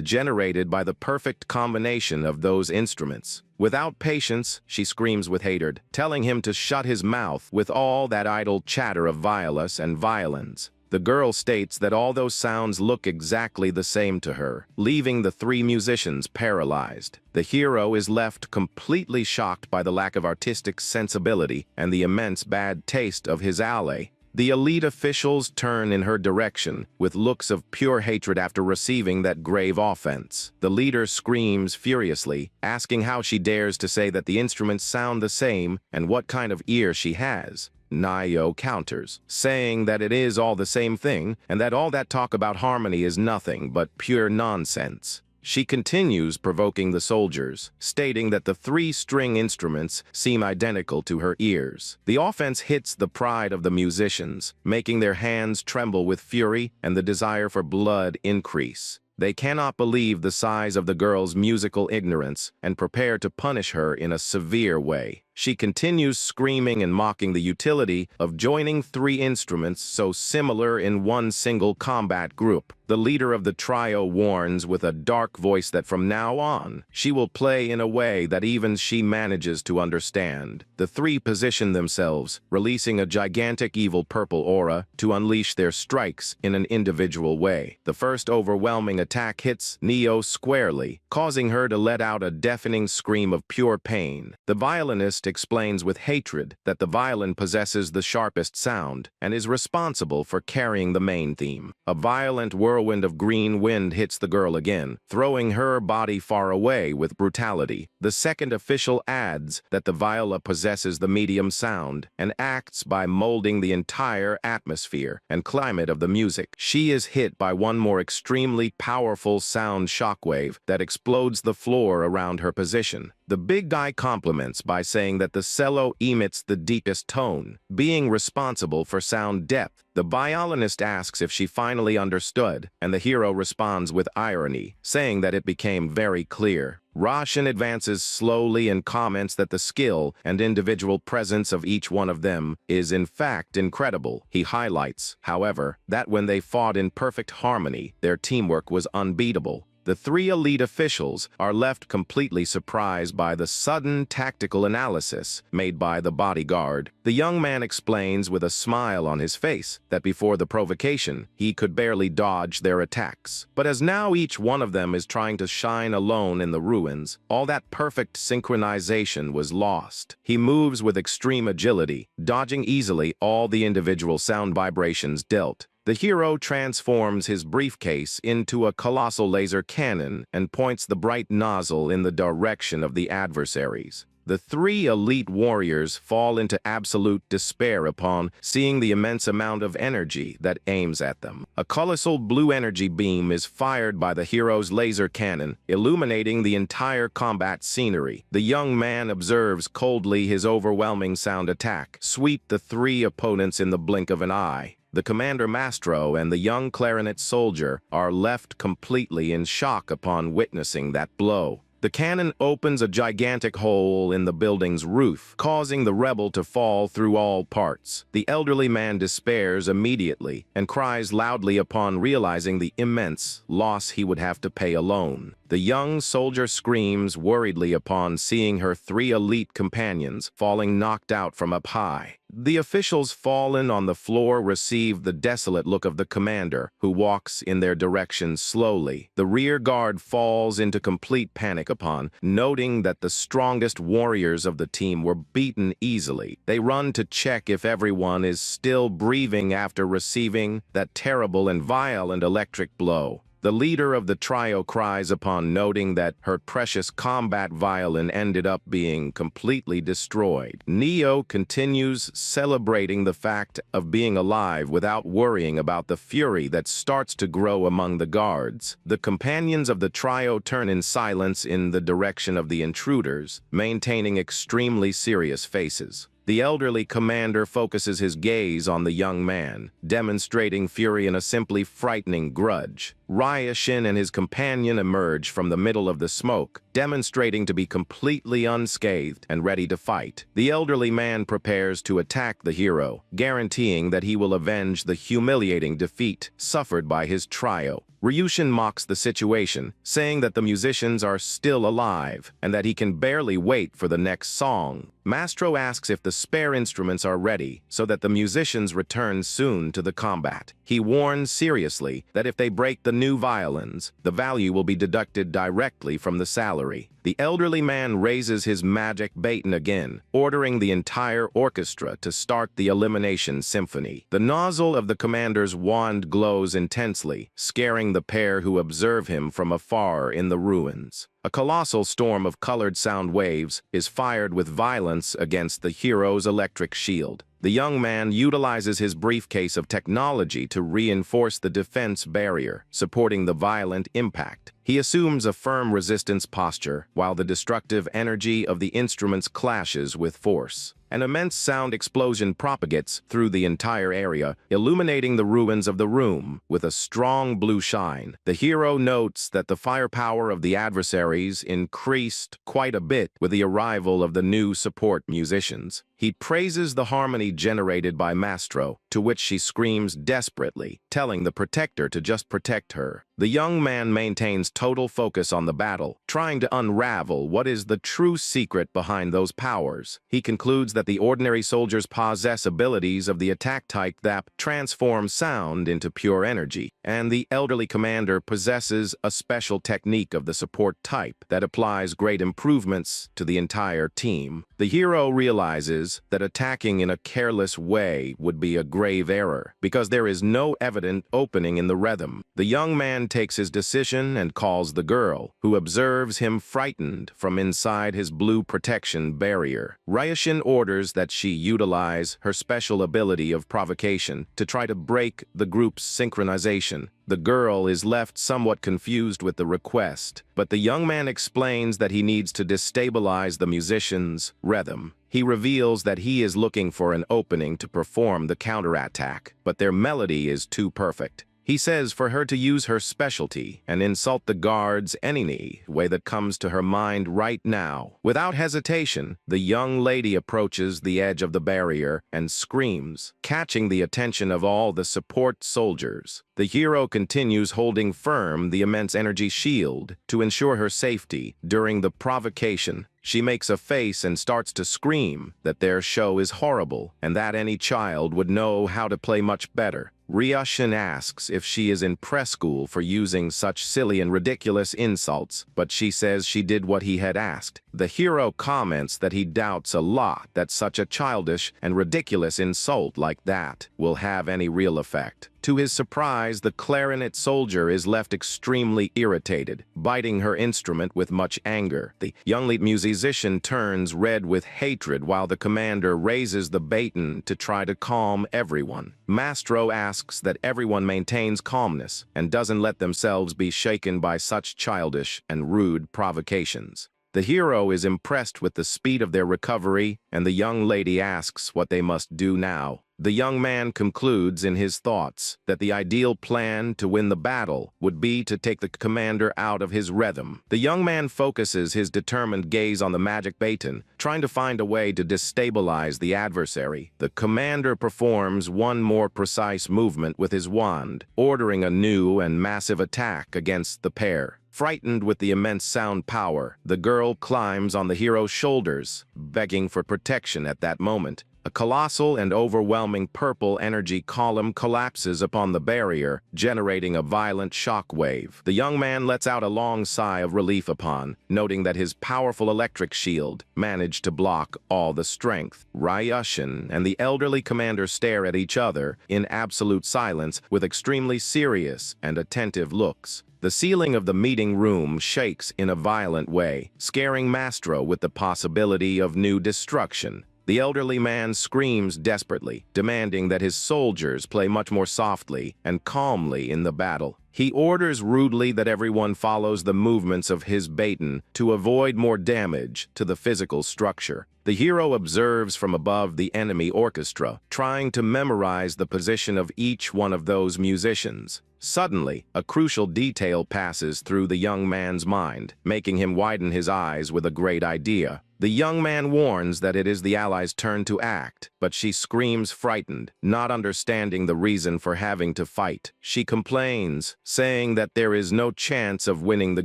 generated by the perfect combination of those instruments. Without patience, she screams with hatred, telling him to shut his mouth with all that idle chatter of violas and violins. The girl states that all those sounds look exactly the same to her, leaving the three musicians paralyzed. The hero is left completely shocked by the lack of artistic sensibility and the immense bad taste of his ally. The elite officials turn in her direction with looks of pure hatred after receiving that grave offense. The leader screams furiously, asking how she dares to say that the instruments sound the same and what kind of ear she has. Nayo counters, saying that it is all the same thing and that all that talk about harmony is nothing but pure nonsense. She continues provoking the soldiers, stating that the three-string instruments seem identical to her ears. The offense hits the pride of the musicians, making their hands tremble with fury and the desire for blood increase. They cannot believe the size of the girl's musical ignorance and prepare to punish her in a severe way. She continues screaming and mocking the utility of joining three instruments so similar in one single combat group. The leader of the trio warns with a dark voice that from now on, she will play in a way that even she manages to understand. The three position themselves, releasing a gigantic evil purple aura to unleash their strikes in an individual way. The first overwhelming attack hits Neo squarely, causing her to let out a deafening scream of pure pain. The violinist explains with hatred that the violin possesses the sharpest sound and is responsible for carrying the main theme. A violent whirlwind of green wind hits the girl again, throwing her body far away with brutality. The second official adds that the viola possesses the medium sound and acts by molding the entire atmosphere and climate of the music. She is hit by one more extremely powerful sound shockwave that explodes the floor around her position. The big guy compliments by saying that the cello emits the deepest tone, being responsible for sound depth. The violinist asks if she finally understood, and the hero responds with irony, saying that it became very clear. Roshan advances slowly and comments that the skill and individual presence of each one of them is in fact incredible. He highlights, however, that when they fought in perfect harmony, their teamwork was unbeatable. The three elite officials are left completely surprised by the sudden tactical analysis made by the bodyguard. The young man explains with a smile on his face that before the provocation, he could barely dodge their attacks. But as now each one of them is trying to shine alone in the ruins, all that perfect synchronization was lost. He moves with extreme agility, dodging easily all the individual sound vibrations dealt. The hero transforms his briefcase into a colossal laser cannon and points the bright nozzle in the direction of the adversaries. The three elite warriors fall into absolute despair upon seeing the immense amount of energy that aims at them. A colossal blue energy beam is fired by the hero's laser cannon, illuminating the entire combat scenery. The young man observes coldly his overwhelming sound attack sweep the three opponents in the blink of an eye. The commander Mastro and the young clarinet soldier are left completely in shock upon witnessing that blow. The cannon opens a gigantic hole in the building's roof, causing the rebel to fall through all parts. The elderly man despairs immediately and cries loudly upon realizing the immense loss he would have to pay alone. The young soldier screams worriedly upon seeing her three elite companions falling knocked out from up high. The officials fallen on the floor receive the desolate look of the commander, who walks in their direction slowly. The rear guard falls into complete panic upon noting that the strongest warriors of the team were beaten easily. They run to check if everyone is still breathing after receiving that terrible and violent electric blow. The leader of the trio cries upon noting that her precious combat violin ended up being completely destroyed. Neo continues celebrating the fact of being alive without worrying about the fury that starts to grow among the guards. The companions of the trio turn in silence in the direction of the intruders, maintaining extremely serious faces. The elderly commander focuses his gaze on the young man, demonstrating fury in a simply frightening grudge. Ryashin and his companion emerge from the middle of the smoke, demonstrating to be completely unscathed and ready to fight. The elderly man prepares to attack the hero, guaranteeing that he will avenge the humiliating defeat suffered by his trio. Ryushin mocks the situation, saying that the musicians are still alive and that he can barely wait for the next song. Mastro asks if the spare instruments are ready so that the musicians return soon to the combat. He warns seriously that if they break the new violins, the value will be deducted directly from the salary. The elderly man raises his magic baton again, ordering the entire orchestra to start the elimination symphony. The nozzle of the commander's wand glows intensely, scaring the pair who observe him from afar in the ruins. A colossal storm of colored sound waves is fired with violence against the hero's electric shield. The young man utilizes his briefcase of technology to reinforce the defense barrier, supporting the violent impact. He assumes a firm resistance posture, while the destructive energy of the instruments clashes with force. An immense sound explosion propagates through the entire area, illuminating the ruins of the room with a strong blue shine. The hero notes that the firepower of the adversaries increased quite a bit with the arrival of the new support musicians. He praises the harmony generated by Mastro, to which she screams desperately, telling the protector to just protect her. The young man maintains total focus on the battle, trying to unravel what is the true secret behind those powers. He concludes that the ordinary soldiers possess abilities of the attack type that transform sound into pure energy, and the elderly commander possesses a special technique of the support type that applies great improvements to the entire team. The hero realizes that attacking in a careless way would be a grave error, because there is no evident opening in the rhythm. The young man takes his decision and calls the girl, who observes him frightened from inside his blue protection barrier. Ryashin orders that she utilize her special ability of provocation to try to break the group's synchronization. The girl is left somewhat confused with the request, but the young man explains that he needs to destabilize the musicians' rhythm. He reveals that he is looking for an opening to perform the counterattack, but their melody is too perfect. He says for her to use her specialty and insult the guards any way that comes to her mind right now. Without hesitation, the young lady approaches the edge of the barrier and screams, catching the attention of all the support soldiers. The hero continues holding firm the immense energy shield to ensure her safety during the provocation. She makes a face and starts to scream that their show is horrible and that any child would know how to play much better. Ryushin asks if she is in press school for using such silly and ridiculous insults, but she says she did what he had asked. The hero comments that he doubts a lot that such a childish and ridiculous insult like that will have any real effect. To his surprise, the clarinet soldier is left extremely irritated, biting her instrument with much anger. The young lead musician turns red with hatred while the commander raises the baton to try to calm everyone. Mastro asks that everyone maintains calmness and doesn't let themselves be shaken by such childish and rude provocations. The hero is impressed with the speed of their recovery, and the young lady asks what they must do now. The young man concludes in his thoughts that the ideal plan to win the battle would be to take the commander out of his rhythm. The young man focuses his determined gaze on the magic baton, trying to find a way to destabilize the adversary. The commander performs one more precise movement with his wand, ordering a new and massive attack against the pair. Frightened with the immense sound power, the girl climbs on the hero's shoulders, begging for protection at that moment. a colossal and overwhelming purple energy column collapses upon the barrier, generating a violent shock wave. The young man lets out a long sigh of relief upon noting that his powerful electric shield managed to block all the strength. Ryushin and the elderly commander stare at each other in absolute silence with extremely serious and attentive looks. The ceiling of the meeting room shakes in a violent way, scaring Mastro with the possibility of new destruction. The elderly man screams desperately, demanding that his soldiers play much more softly and calmly in the battle. He orders rudely that everyone follows the movements of his baton to avoid more damage to the physical structure. The hero observes from above the enemy orchestra, trying to memorize the position of each one of those musicians. Suddenly, a crucial detail passes through the young man's mind, making him widen his eyes with a great idea. The young man warns that it is the allies' turn to act, but she screams frightened, not understanding the reason for having to fight. She complains, saying that there is no chance of winning the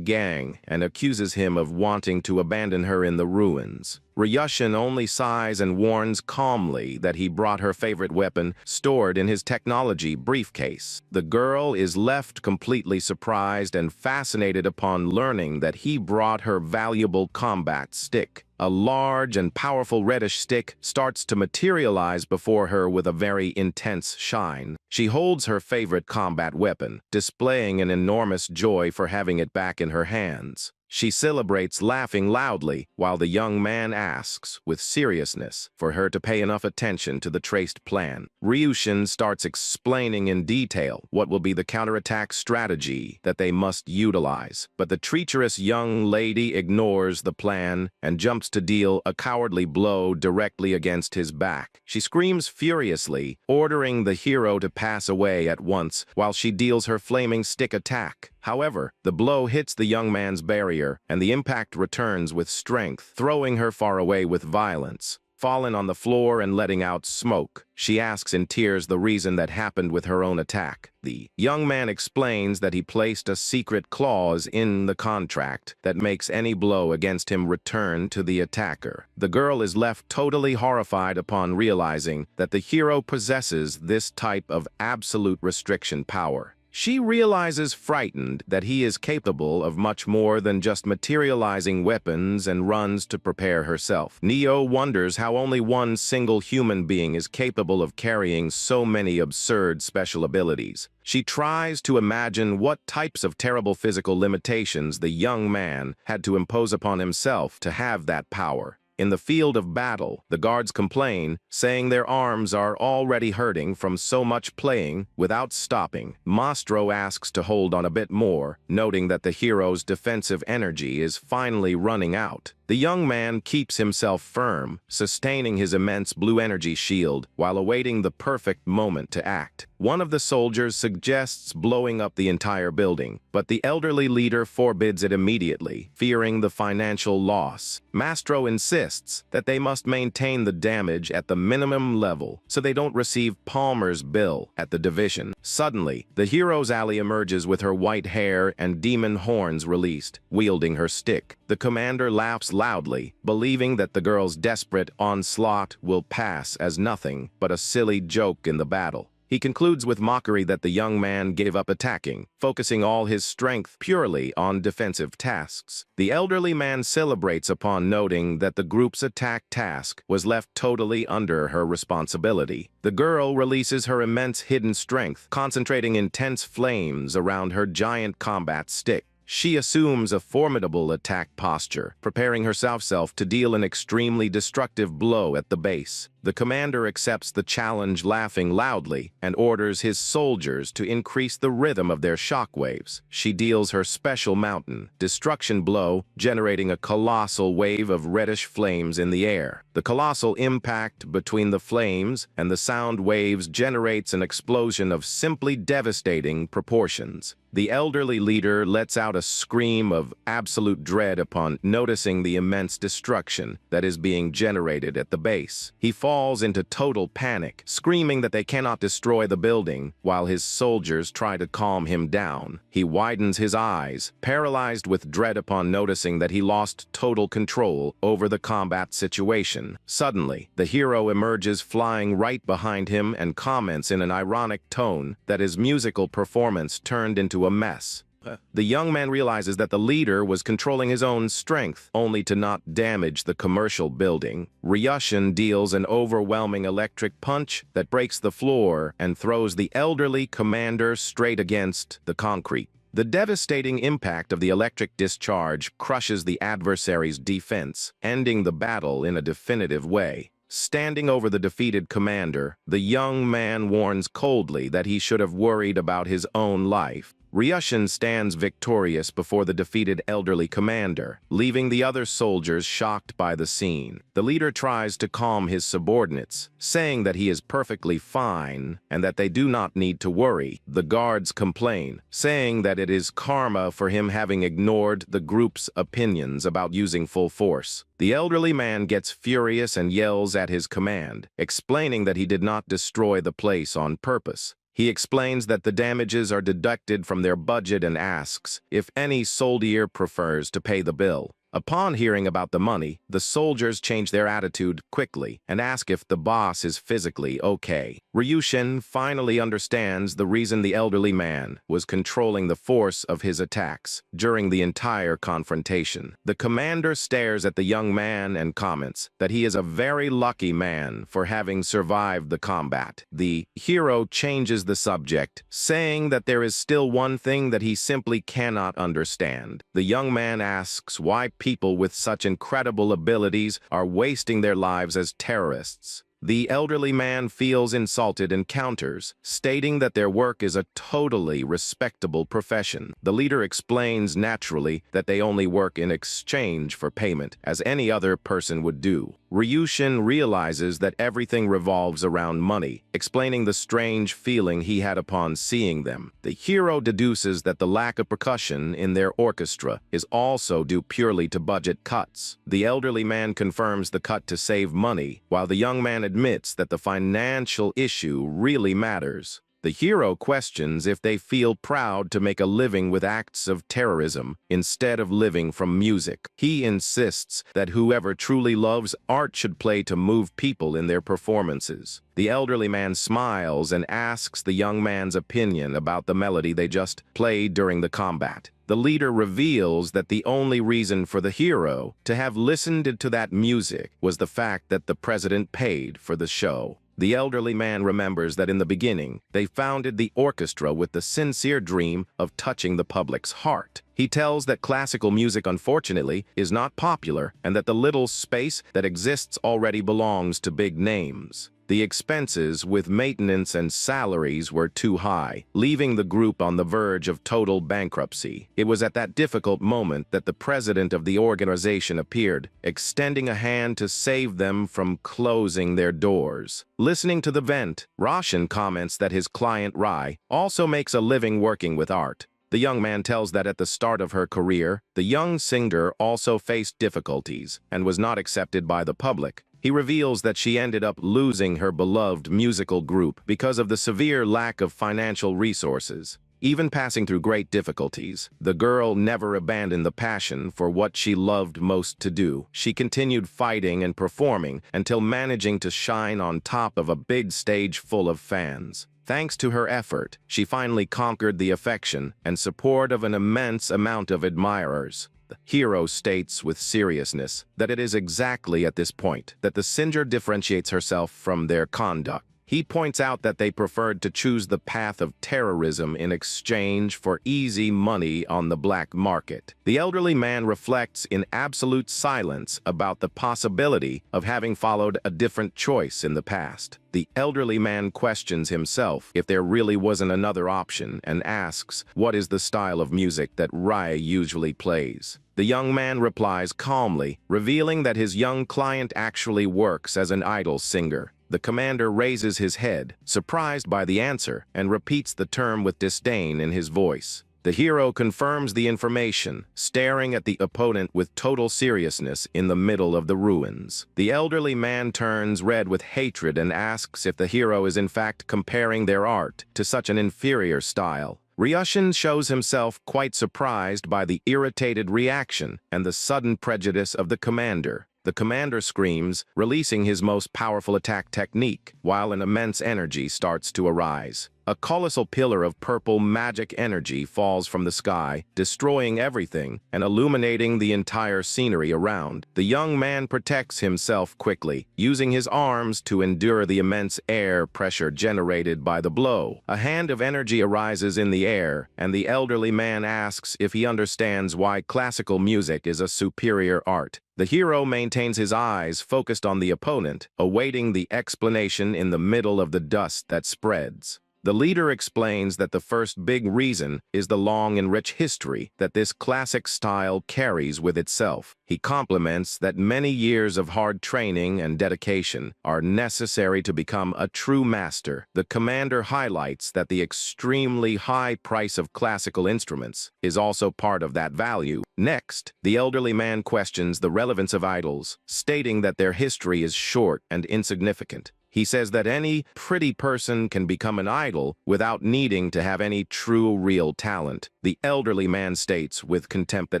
gang, and accuses him of wanting to abandon her in the ruins. Ryushin only sighs and warns calmly that he brought her favorite weapon stored in his technology briefcase. The girl is left completely surprised and fascinated upon learning that he brought her valuable combat stick. A large and powerful reddish stick starts to materialize before her with a very intense shine. She holds her favorite combat weapon, displaying an enormous joy for having it back in her hands. She celebrates, laughing loudly, while the young man asks, with seriousness, for her to pay enough attention to the traced plan. Ryushin starts explaining in detail what will be the counterattack strategy that they must utilize, but the treacherous young lady ignores the plan and jumps to deal a cowardly blow directly against his back. She screams furiously, ordering the hero to pass away at once while she deals her flaming stick attack. However, the blow hits the young man's barrier, and the impact returns with strength, throwing her far away with violence. Fallen on the floor and letting out smoke, she asks in tears the reason that happened with her own attack. The young man explains that he placed a secret clause in the contract that makes any blow against him return to the attacker. The girl is left totally horrified upon realizing that the hero possesses this type of absolute restriction power. She realizes frightened that he is capable of much more than just materializing weapons and runs to prepare herself. Neo wonders how only one single human being is capable of carrying so many absurd special abilities. She tries to imagine what types of terrible physical limitations the young man had to impose upon himself to have that power. In the field of battle, the guards complain, saying their arms are already hurting from so much playing without stopping. Mastro asks to hold on a bit more, noting that the hero's defensive energy is finally running out. The young man keeps himself firm, sustaining his immense blue energy shield while awaiting the perfect moment to act. One of the soldiers suggests blowing up the entire building, but the elderly leader forbids it immediately, fearing the financial loss. Mastro insists that they must maintain the damage at the minimum level so they don't receive Palmer's bill at the division. Suddenly, the hero's ally emerges with her white hair and demon horns released, wielding her stick. The commander laughs loudly, believing that the girl's desperate onslaught will pass as nothing but a silly joke in the battle. He concludes with mockery that the young man gave up attacking, focusing all his strength purely on defensive tasks. The elderly man celebrates upon noting that the group's attack task was left totally under her responsibility. The girl releases her immense hidden strength, concentrating intense flames around her giant combat stick. She assumes a formidable attack posture, preparing herself to deal an extremely destructive blow at the base. The commander accepts the challenge, laughing loudly, and orders his soldiers to increase the rhythm of their shockwaves. She deals her special mountain destruction blow, generating a colossal wave of reddish flames in the air. The colossal impact between the flames and the sound waves generates an explosion of simply devastating proportions. The elderly leader lets out a scream of absolute dread upon noticing the immense destruction that is being generated at the base. He falls falls into total panic, screaming that they cannot destroy the building, while his soldiers try to calm him down. He widens his eyes, paralyzed with dread upon noticing that he lost total control over the combat situation. Suddenly, the hero emerges flying right behind him and comments in an ironic tone that his musical performance turned into a mess. The young man realizes that the leader was controlling his own strength, only to not damage the commercial building. Ryushin deals an overwhelming electric punch that breaks the floor and throws the elderly commander straight against the concrete. The devastating impact of the electric discharge crushes the adversary's defense, ending the battle in a definitive way. Standing over the defeated commander, the young man warns coldly that he should have worried about his own life. Ryushin stands victorious before the defeated elderly commander, leaving the other soldiers shocked by the scene. The leader tries to calm his subordinates, saying that he is perfectly fine and that they do not need to worry. The guards complain, saying that it is karma for him having ignored the group's opinions about using full force. The elderly man gets furious and yells at his command, explaining that he did not destroy the place on purpose. He explains that the damages are deducted from their budget and asks if any soldier prefers to pay the bill. Upon hearing about the money, the soldiers change their attitude quickly and ask if the boss is physically okay. Ryushin finally understands the reason the elderly man was controlling the force of his attacks during the entire confrontation. The commander stares at the young man and comments that he is a very lucky man for having survived the combat. The hero changes the subject, saying that there is still one thing that he simply cannot understand. The young man asks why people with such incredible abilities are wasting their lives as terrorists. The elderly man feels insulted and counters, stating that their work is a totally respectable profession. The leader explains naturally that they only work in exchange for payment, as any other person would do. Ryushin realizes that everything revolves around money, explaining the strange feeling he had upon seeing them. The hero deduces that the lack of percussion in their orchestra is also due purely to budget cuts. The elderly man confirms the cut to save money, while the young man admits that the financial issue really matters. The hero questions if they feel proud to make a living with acts of terrorism instead of living from music. He insists that whoever truly loves art should play to move people in their performances. The elderly man smiles and asks the young man's opinion about the melody they just played during the combat. The leader reveals that the only reason for the hero to have listened to that music was the fact that the president paid for the show. The elderly man remembers that in the beginning, they founded the orchestra with the sincere dream of touching the public's heart. He tells that classical music, unfortunately, is not popular and that the little space that exists already belongs to big names. The expenses with maintenance and salaries were too high, leaving the group on the verge of total bankruptcy. It was at that difficult moment that the president of the organization appeared, extending a hand to save them from closing their doors. Listening to the vent, Roshan comments that his client Rai also makes a living working with art. The young man tells that at the start of her career, the young singer also faced difficulties and was not accepted by the public. He reveals that she ended up losing her beloved musical group because of the severe lack of financial resources. Even passing through great difficulties, the girl never abandoned the passion for what she loved most to do. She continued fighting and performing until managing to shine on top of a big stage full of fans. Thanks to her effort, she finally conquered the affection and support of an immense amount of admirers. The hero states with seriousness that it is exactly at this point that the singer differentiates herself from their conduct. He points out that they preferred to choose the path of terrorism in exchange for easy money on the black market. The elderly man reflects in absolute silence about the possibility of having followed a different choice in the past. The elderly man questions himself if there really wasn't another option and asks what is the style of music that Rai usually plays. The young man replies calmly, revealing that his young client actually works as an idol singer. The commander raises his head, surprised by the answer, and repeats the term with disdain in his voice. The hero confirms the information, staring at the opponent with total seriousness in the middle of the ruins. The elderly man turns red with hatred and asks if the hero is in fact comparing their art to such an inferior style. Ryushin shows himself quite surprised by the irritated reaction and the sudden prejudice of the commander. The commander screams, releasing his most powerful attack technique, while an immense energy starts to arise. A colossal pillar of purple magic energy falls from the sky, destroying everything and illuminating the entire scenery around. The young man protects himself quickly, using his arms to endure the immense air pressure generated by the blow. A hand of energy arises in the air, and the elderly man asks if he understands why classical music is a superior art. The hero maintains his eyes focused on the opponent, awaiting the explanation in the middle of the dust that spreads. The leader explains that the first big reason is the long and rich history that this classic style carries with itself. He compliments that many years of hard training and dedication are necessary to become a true master. The commander highlights that the extremely high price of classical instruments is also part of that value. Next, the elderly man questions the relevance of idols, stating that their history is short and insignificant. He says that any pretty person can become an idol without needing to have any true, real talent. The elderly man states with contempt that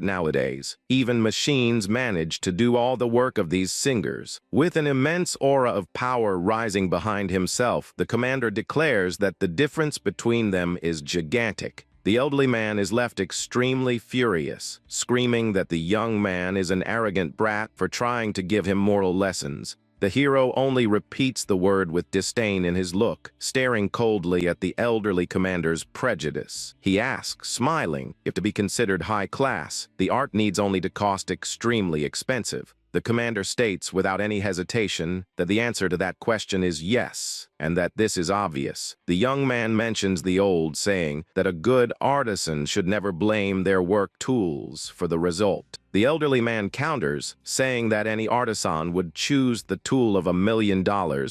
nowadays, even machines manage to do all the work of these singers. With an immense aura of power rising behind himself, the commander declares that the difference between them is gigantic. The elderly man is left extremely furious, screaming that the young man is an arrogant brat for trying to give him moral lessons. The hero only repeats the word with disdain in his look, staring coldly at the elderly commander's prejudice. He asks, smiling, if to be considered high class, the art needs only to cost extremely expensive. The commander states without any hesitation that the answer to that question is yes, and that this is obvious. The young man mentions the old saying that a good artisan should never blame their work tools for the result. The elderly man counters, saying that any artisan would choose the tool of $1 million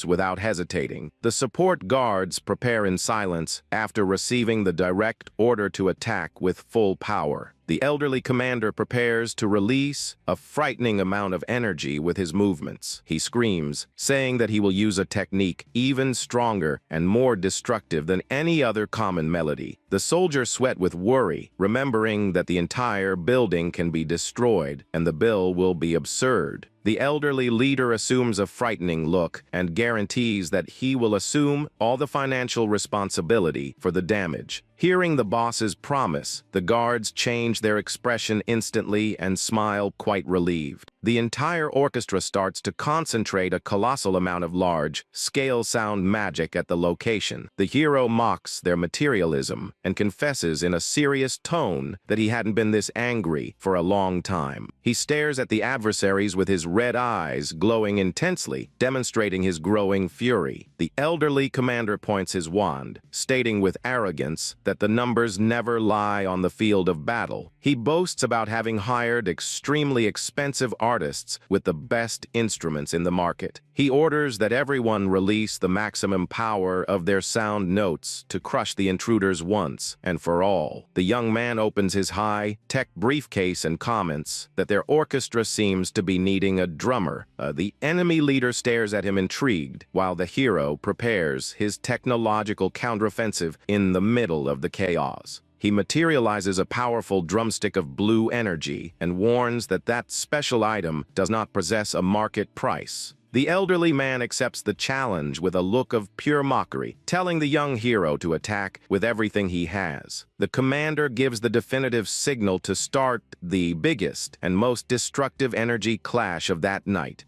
without hesitating. The support guards prepare in silence after receiving the direct order to attack with full power. The elderly commander prepares to release a frightening amount of energy with his movements. He screams, saying that he will use a technique even stronger and more destructive than any other common melody. The soldiers sweat with worry, remembering that the entire building can be destroyed and the bill will be absurd. The elderly leader assumes a frightening look and guarantees that he will assume all the financial responsibility for the damage. Hearing the boss's promise, the guards change their expression instantly and smile quite relieved. The entire orchestra starts to concentrate a colossal amount of large-scale sound magic at the location. The hero mocks their materialism and confesses in a serious tone that he hadn't been this angry for a long time. He stares at the adversaries with his red eyes glowing intensely, demonstrating his growing fury. The elderly commander points his wand, stating with arrogance that the numbers never lie on the field of battle. He boasts about having hired extremely expensive artists with the best instruments in the market. He orders that everyone release the maximum power of their sound notes to crush the intruders once and for all. The young man opens his high-tech briefcase and comments that their orchestra seems to be needing a drummer. The enemy leader stares at him intrigued, while the hero prepares his technological counteroffensive in the middle of the chaos. He materializes a powerful drumstick of blue energy and warns that that special item does not possess a market price. The elderly man accepts the challenge with a look of pure mockery, telling the young hero to attack with everything he has. The commander gives the definitive signal to start the biggest and most destructive energy clash of that night.